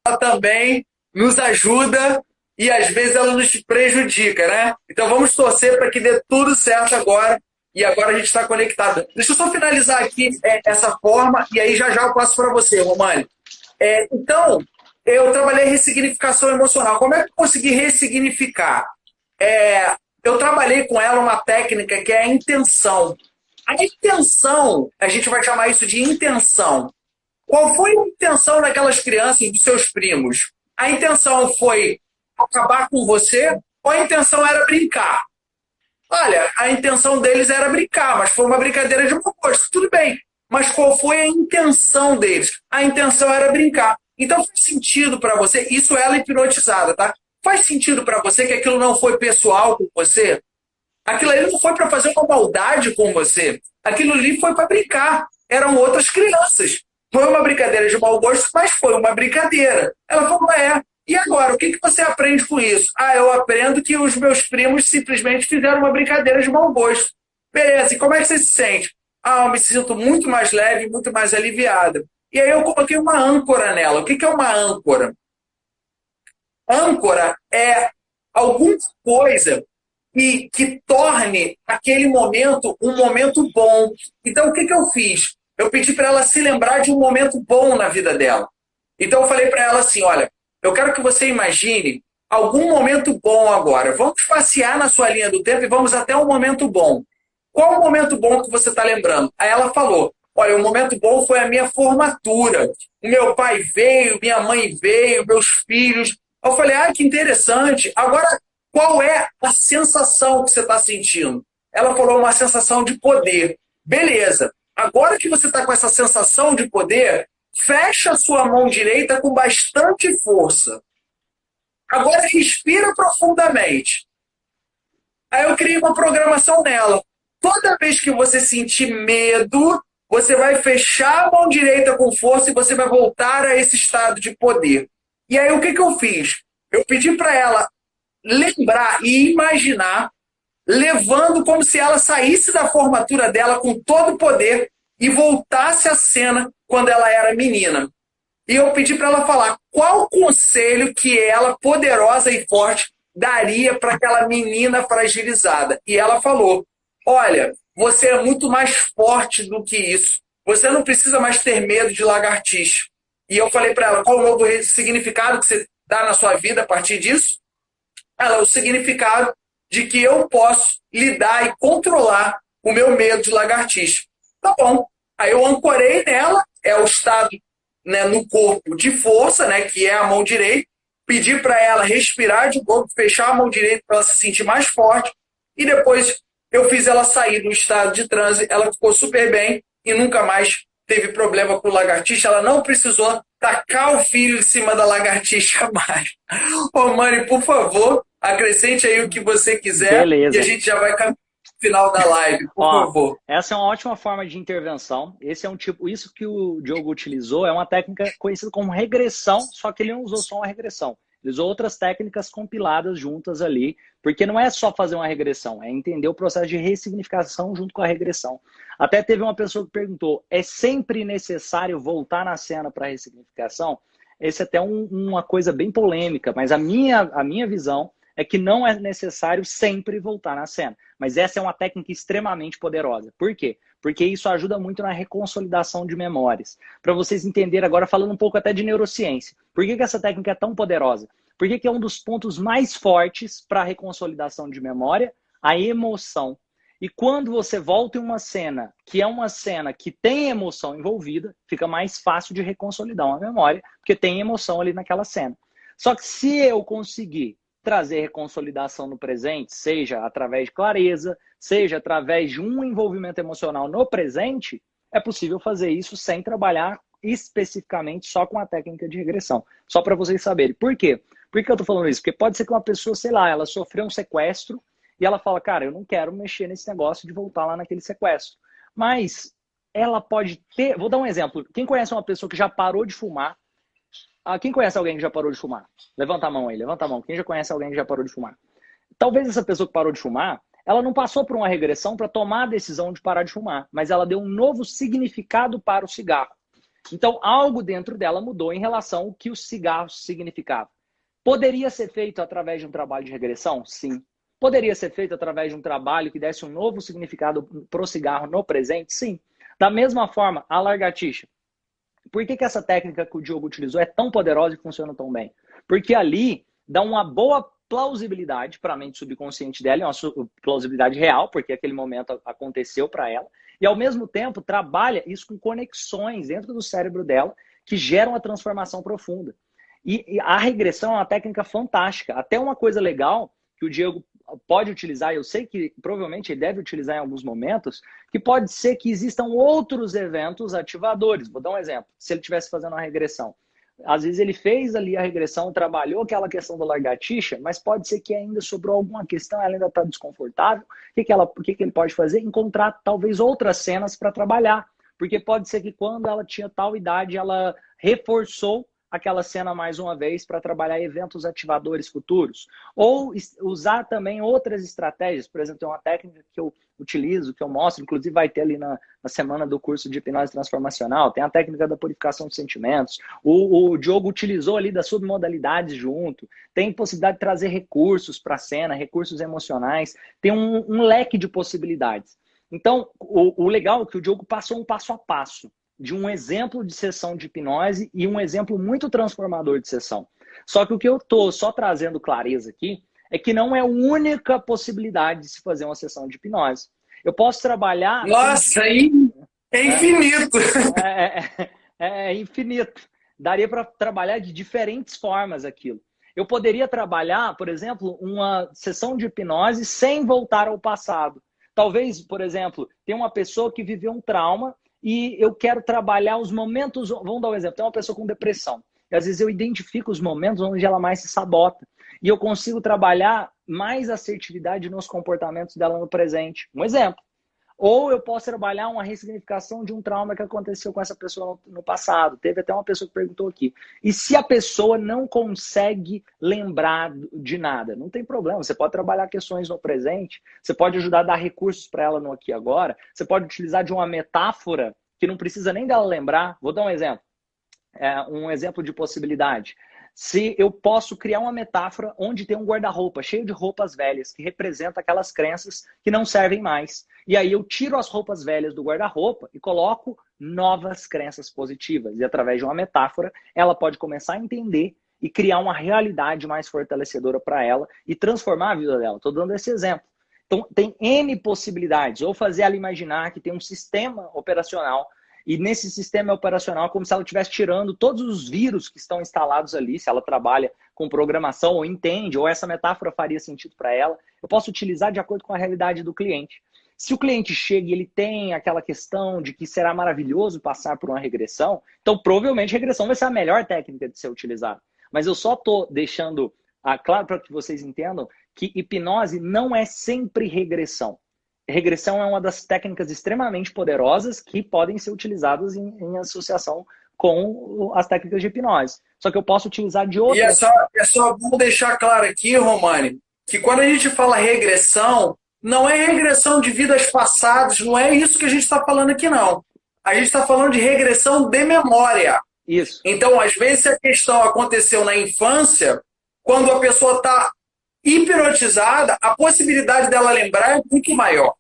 ela também, nos ajuda e às vezes ela nos prejudica, né? Então vamos torcer para que dê tudo certo agora. E agora a gente está conectado. Deixa eu só finalizar aqui essa forma e aí já eu passo para você, Romane. Então, eu trabalhei ressignificação emocional. Como é que eu consegui ressignificar? Eu trabalhei com ela uma técnica que é a intenção. A intenção, a gente vai chamar isso de intenção. Qual foi a intenção daquelas crianças, dos seus primos? A intenção foi acabar com você ou a intenção era brincar? Olha, a intenção deles era brincar, mas foi uma brincadeira de mau gosto. Tudo bem, mas qual foi a intenção deles? A intenção era brincar. Então faz sentido para você, isso ela hipnotizada, tá? Faz sentido para você que aquilo não foi pessoal com você? Aquilo ali não foi para fazer uma maldade com você. Aquilo ali foi para brincar. Eram outras crianças. Foi uma brincadeira de mau gosto, mas foi uma brincadeira. Ela falou, e agora? O que que você aprende com isso? Ah, eu aprendo que os meus primos simplesmente fizeram uma brincadeira de mau gosto. Beleza, e como é que você se sente? Ah, eu me sinto muito mais leve, muito mais aliviada. E aí eu coloquei uma âncora nela. O que que é uma âncora? Âncora é alguma coisa que torne aquele momento um momento bom. Então, o que que eu fiz? Eu pedi para ela se lembrar de um momento bom na vida dela. Então, eu falei para ela assim, olha, eu quero que você imagine algum momento bom agora. Vamos passear na sua linha do tempo e vamos até um momento bom. Qual o momento bom que você está lembrando? Aí ela falou, olha, o momento bom foi a minha formatura. O meu pai veio, minha mãe veio, meus filhos. Eu falei, que interessante. Agora, qual é a sensação que você está sentindo? Ela falou uma sensação de poder. Beleza. Agora que você está com essa sensação de poder, fecha a sua mão direita com bastante força. Agora respira profundamente. Aí eu criei uma programação nela. Toda vez que você sentir medo, você vai fechar a mão direita com força e você vai voltar a esse estado de poder. E aí o que eu fiz? Eu pedi para ela lembrar e imaginar, levando como se ela saísse da formatura dela com todo o poder e voltasse à cena quando ela era menina. E eu pedi para ela falar qual conselho que ela, poderosa e forte, daria para aquela menina fragilizada. E ela falou, olha, você é muito mais forte do que isso. Você não precisa mais ter medo de lagartixa. E eu falei para ela, qual o novo significado que você dá na sua vida a partir disso? Ela, o significado de que eu posso lidar e controlar o meu medo de lagartixa. Tá bom. Aí eu ancorei nela, é o estado, né, no corpo de força, né, que é a mão direita. Pedi para ela respirar de novo, fechar a mão direita para ela se sentir mais forte. E depois eu fiz ela sair do estado de transe. Ela ficou super bem e nunca mais teve problema com lagartixa. Ela não precisou tacar o filho em cima da lagartixa mais. Ô, Mari, por favor, acrescente aí o que você quiser. Beleza. E a gente já vai caminhar no final da live, por favor. Essa é uma ótima forma de intervenção. Esse é um tipo, isso que o Diogo utilizou é uma técnica conhecida como regressão, só que ele não usou só uma regressão. Ele usou outras técnicas compiladas juntas ali, porque não é só fazer uma regressão, é entender o processo de ressignificação junto com a regressão. Até teve uma pessoa que perguntou, é sempre necessário voltar na cena para a ressignificação? Esse é até uma coisa bem polêmica, mas a minha visão é que não é necessário sempre voltar na cena. Mas essa é uma técnica extremamente poderosa. Por quê? Porque isso ajuda muito na reconsolidação de memórias. Para vocês entenderem agora, falando um pouco até de neurociência. Por que essa técnica é tão poderosa? Porque é um dos pontos mais fortes para a reconsolidação de memória, a emoção. E quando você volta em uma cena que é uma cena que tem emoção envolvida, fica mais fácil de reconsolidar uma memória, porque tem emoção ali naquela cena. Só que se eu conseguir trazer reconsolidação no presente, seja através de clareza, seja através de um envolvimento emocional no presente, é possível fazer isso sem trabalhar especificamente só com a técnica de regressão. Só para vocês saberem. Por quê? Por que eu estou falando isso? Porque pode ser que uma pessoa, sei lá, ela sofreu um sequestro e ela fala, cara, eu não quero mexer nesse negócio de voltar lá naquele sequestro. Mas ela pode ter... Vou dar um exemplo. Quem conhece uma pessoa que já parou de fumar? Quem conhece alguém que já parou de fumar? Levanta a mão aí, levanta a mão. Quem já conhece alguém que já parou de fumar? Talvez essa pessoa que parou de fumar, ela não passou por uma regressão para tomar a decisão de parar de fumar, mas ela deu um novo significado para o cigarro. Então, algo dentro dela mudou em relação ao que o cigarro significava. Poderia ser feito através de um trabalho de regressão? Sim. Poderia ser feito através de um trabalho que desse um novo significado para o cigarro no presente? Sim. Da mesma forma, a lagartixa. Por que essa técnica que o Diogo utilizou é tão poderosa e funciona tão bem? Porque ali dá uma boa plausibilidade para a mente subconsciente dela, é uma plausibilidade real, porque aquele momento aconteceu para ela, e ao mesmo tempo trabalha isso com conexões dentro do cérebro dela que geram a transformação profunda. E a regressão é uma técnica fantástica. Até uma coisa legal que o Diego pode utilizar, eu sei que provavelmente ele deve utilizar em alguns momentos, que pode ser que existam outros eventos ativadores. Vou dar um exemplo. Se ele estivesse fazendo uma regressão, Às vezes ele fez ali a regressão, trabalhou aquela questão da lagartixa, mas pode ser que ainda sobrou alguma questão, ela ainda está desconfortável. O que ele pode fazer? Encontrar talvez outras cenas para trabalhar. Porque pode ser que quando ela tinha tal idade, ela reforçou aquela cena mais uma vez para trabalhar eventos ativadores futuros. Ou usar também outras estratégias. Por exemplo, tem uma técnica que eu utilizo, que eu mostro, inclusive vai ter ali na semana do curso de hipnose transformacional, tem a técnica da purificação de sentimentos. O Diogo utilizou ali das submodalidades junto. Tem possibilidade de trazer recursos para a cena, recursos emocionais. Tem um leque de possibilidades. Então, o legal é que o Diogo passou um passo a passo de um exemplo de sessão de hipnose e um exemplo muito transformador de sessão. Só que o que eu estou só trazendo clareza aqui é que não é a única possibilidade de se fazer uma sessão de hipnose. Eu posso trabalhar... Nossa, aí é infinito! É infinito. Daria para trabalhar de diferentes formas aquilo. Eu poderia trabalhar, por exemplo, uma sessão de hipnose sem voltar ao passado. Talvez, por exemplo, tem uma pessoa que viveu um trauma e eu quero trabalhar os momentos... Vamos dar um exemplo. Tem uma pessoa com depressão. E às vezes eu identifico os momentos onde ela mais se sabota. E eu consigo trabalhar mais assertividade nos comportamentos dela no presente. Um exemplo. Ou eu posso trabalhar uma ressignificação de um trauma que aconteceu com essa pessoa no passado. Teve até uma pessoa que perguntou aqui. E se a pessoa não consegue lembrar de nada? Não tem problema. Você pode trabalhar questões no presente. Você pode ajudar a dar recursos para ela no aqui e agora. Você pode utilizar de uma metáfora que não precisa nem dela lembrar. Vou dar um exemplo. Um exemplo de possibilidade. Se eu posso criar uma metáfora onde tem um guarda-roupa cheio de roupas velhas que representa aquelas crenças que não servem mais. E aí eu tiro as roupas velhas do guarda-roupa e coloco novas crenças positivas. E através de uma metáfora, ela pode começar a entender e criar uma realidade mais fortalecedora para ela e transformar a vida dela. Estou dando esse exemplo. Então, tem N possibilidades. Ou fazer ela imaginar que tem um sistema operacional e nesse sistema operacional, como se ela estivesse tirando todos os vírus que estão instalados ali, se ela trabalha com programação ou entende, ou essa metáfora faria sentido para ela, eu posso utilizar de acordo com a realidade do cliente. Se o cliente chega e ele tem aquela questão de que será maravilhoso passar por uma regressão, então provavelmente regressão vai ser a melhor técnica de ser utilizada. Mas eu só estou deixando claro para que vocês entendam que hipnose não é sempre regressão. Regressão é uma das técnicas extremamente poderosas que podem ser utilizadas em associação com as técnicas de hipnose. Só que eu posso utilizar de outras... E é só bom deixar claro aqui, Romani, que quando a gente fala regressão, não é regressão de vidas passadas, não é isso que a gente está falando aqui, não. A gente está falando de regressão de memória. Isso. Então, às vezes, a questão aconteceu na infância, quando a pessoa está hipnotizada, a possibilidade dela lembrar é muito maior.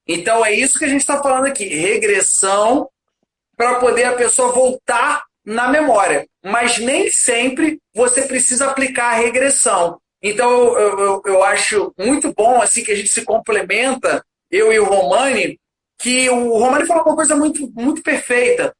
Então, é isso que a gente está falando aqui. Regressão para poder a pessoa voltar na memória. Mas nem sempre você precisa aplicar a regressão. Então, eu acho muito bom assim que a gente se complementa, eu e o Romani, que o Romani falou uma coisa muito, muito perfeita.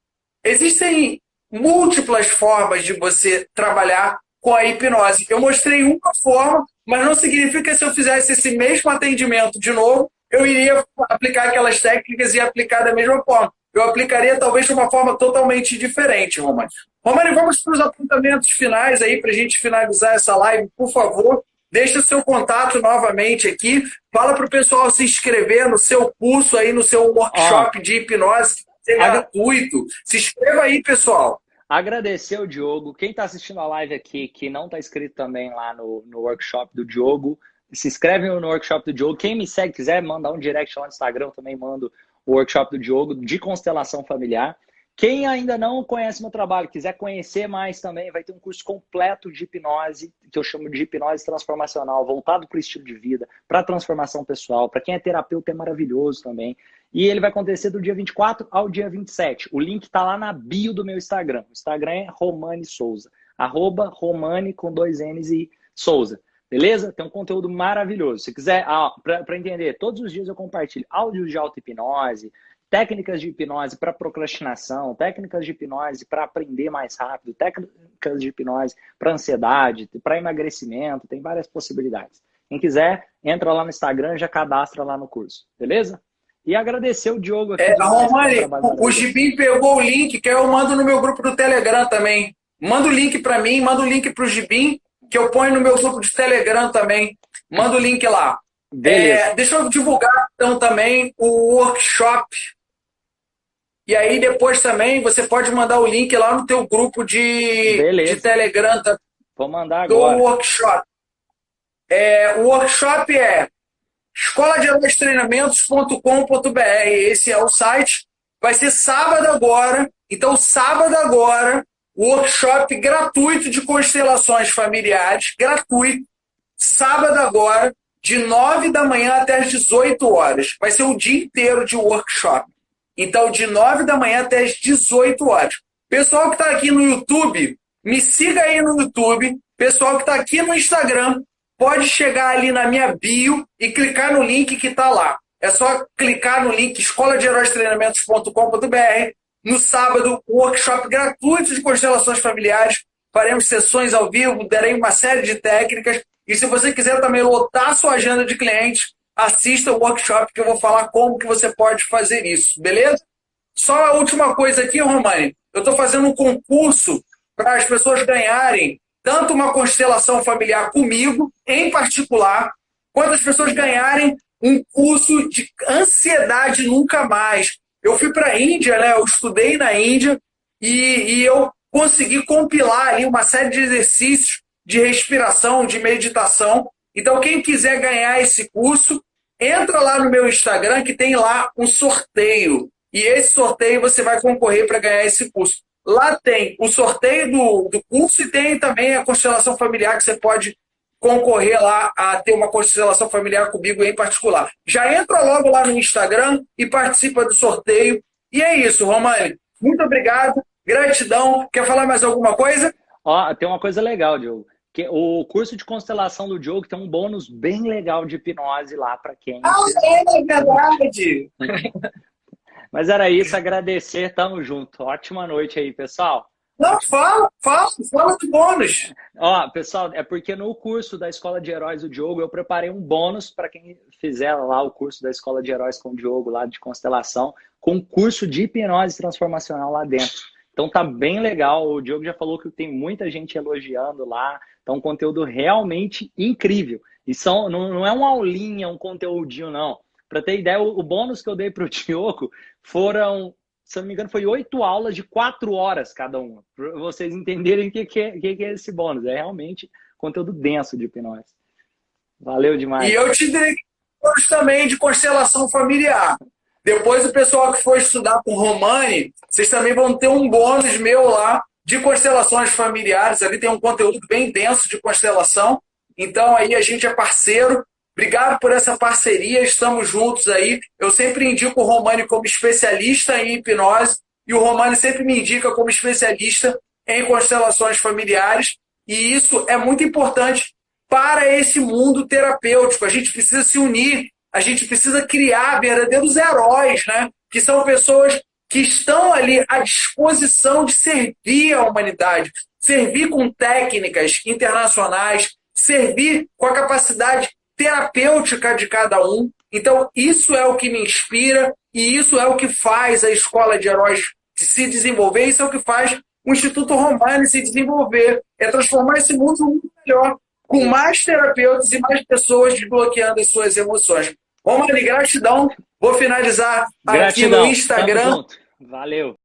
Existem múltiplas formas de você trabalhar com a hipnose. Eu mostrei uma forma, mas não significa que se eu fizesse esse mesmo atendimento de novo, eu iria aplicar aquelas técnicas e aplicar da mesma forma. Eu aplicaria talvez de uma forma totalmente diferente, Romani. Romani, vamos para os apontamentos finais aí para a gente finalizar essa live, por favor. Deixa o seu contato novamente aqui. Fala para o pessoal se inscrever no seu curso aí, no seu workshop de hipnose, que é gratuito. Se inscreva aí, pessoal. Agradecer o Diogo. Quem está assistindo a live aqui, que não está inscrito também lá no workshop do Diogo, se inscreve no workshop do Diogo. Quem me segue, quiser mandar um direct lá no Instagram, eu também mando o workshop do Diogo de constelação familiar. Quem ainda não conhece meu trabalho, quiser conhecer mais também, vai ter um curso completo de hipnose, que eu chamo de hipnose transformacional, voltado para o estilo de vida, para a transformação pessoal. Para quem é terapeuta, é maravilhoso também. E ele vai acontecer do dia 24 ao dia 27. O link está lá na bio do meu Instagram. O Instagram é Romani Souza. @Romani com 2 N's e Souza. Beleza? Tem um conteúdo maravilhoso. Se quiser, para entender, todos os dias eu compartilho áudios de auto-hipnose, técnicas de hipnose para procrastinação, técnicas de hipnose para aprender mais rápido, técnicas de hipnose para ansiedade, para emagrecimento, tem várias possibilidades. Quem quiser, entra lá no Instagram e já cadastra lá no curso. Beleza? E agradecer o Diogo aqui. Romani, o Gibim pegou o link que eu mando no meu grupo do Telegram também. Manda o link para mim, manda o link para o Gibim, que eu ponho no meu grupo de Telegram também. Manda o link lá. Beleza. Deixa eu divulgar então também o workshop. E aí depois também você pode mandar o link lá no teu grupo de Beleza. Telegram Vou mandar do agora. workshop. O workshop é escoladeheróistreinamentos.com.br. Esse é o site. Vai ser sábado agora. Então, sábado agora, workshop gratuito de constelações familiares. Gratuito. Sábado agora, de 9 da manhã até as 18 horas. Vai ser o dia inteiro de workshop. Então, de 9 da manhã até as 18 horas. Pessoal que está aqui no YouTube, me siga aí no YouTube. Pessoal que está aqui no Instagram, pode chegar ali na minha bio e clicar no link que está lá. É só clicar no link escoladeheróistreinamentos.com.br. No sábado, workshop gratuito de constelações familiares. Faremos sessões ao vivo, darei uma série de técnicas. E se você quiser também lotar sua agenda de clientes, assista o workshop que eu vou falar como que você pode fazer isso, beleza? Só a última coisa aqui, Romani. Eu estou fazendo um concurso para as pessoas ganharem tanto uma constelação familiar comigo, em particular, quanto as pessoas ganharem um curso de ansiedade nunca mais. Eu fui para a Índia, né? Eu estudei na Índia e eu consegui compilar ali uma série de exercícios de respiração, de meditação. Então, quem quiser ganhar esse curso, entra lá no meu Instagram que tem lá um sorteio. E esse sorteio você vai concorrer para ganhar esse curso. Lá tem o sorteio do curso e tem também a constelação familiar, que você pode concorrer lá a ter uma constelação familiar comigo em particular. Já entra logo lá no Instagram e participa do sorteio. E é isso, Romani. Muito obrigado, gratidão. Quer falar mais alguma coisa? Ó, tem uma coisa legal, Diogo. Que o curso de constelação do Diogo tem um bônus bem legal de hipnose lá para quem. É verdade! Mas era isso, agradecer, tamo junto. Ótima noite aí, pessoal. Não, fala de bônus. Ó, pessoal, é porque no curso da Escola de Heróis do Diogo eu preparei um bônus para quem fizer lá o curso da Escola de Heróis com o Diogo, lá de constelação, com um curso de hipnose transformacional lá dentro. Então tá bem legal. O Diogo já falou que tem muita gente elogiando lá. Então, um conteúdo realmente incrível. E não é uma aulinha, um conteúdinho, não. Para ter ideia, o bônus que eu dei para o Diogo foram, se eu não me engano, foi 8 aulas de 4 horas cada uma. Para vocês entenderem o que é esse bônus. É realmente conteúdo denso de hipnose. Valeu demais. E eu te dei bônus também de constelação familiar. Depois o pessoal que for estudar com o Romani, vocês também vão ter um bônus meu lá de constelações familiares. Ali tem um conteúdo bem denso de constelação. Então aí a gente é parceiro. Obrigado por essa parceria, estamos juntos aí. Eu sempre indico o Romani como especialista em hipnose e o Romani sempre me indica como especialista em constelações familiares. E isso é muito importante para esse mundo terapêutico. A gente precisa se unir, a gente precisa criar verdadeiros heróis, né? Que são pessoas que estão ali à disposição de servir a humanidade, servir com técnicas internacionais, servir com a capacidade terapêutica de cada um. Então, isso é o que me inspira e isso é o que faz a Escola de Heróis se desenvolver, isso é o que faz o Instituto Romani se desenvolver, é transformar esse mundo num mundo melhor, com mais terapeutas e mais pessoas desbloqueando as suas emoções. Romani, gratidão. Vou finalizar aqui no Instagram. Valeu.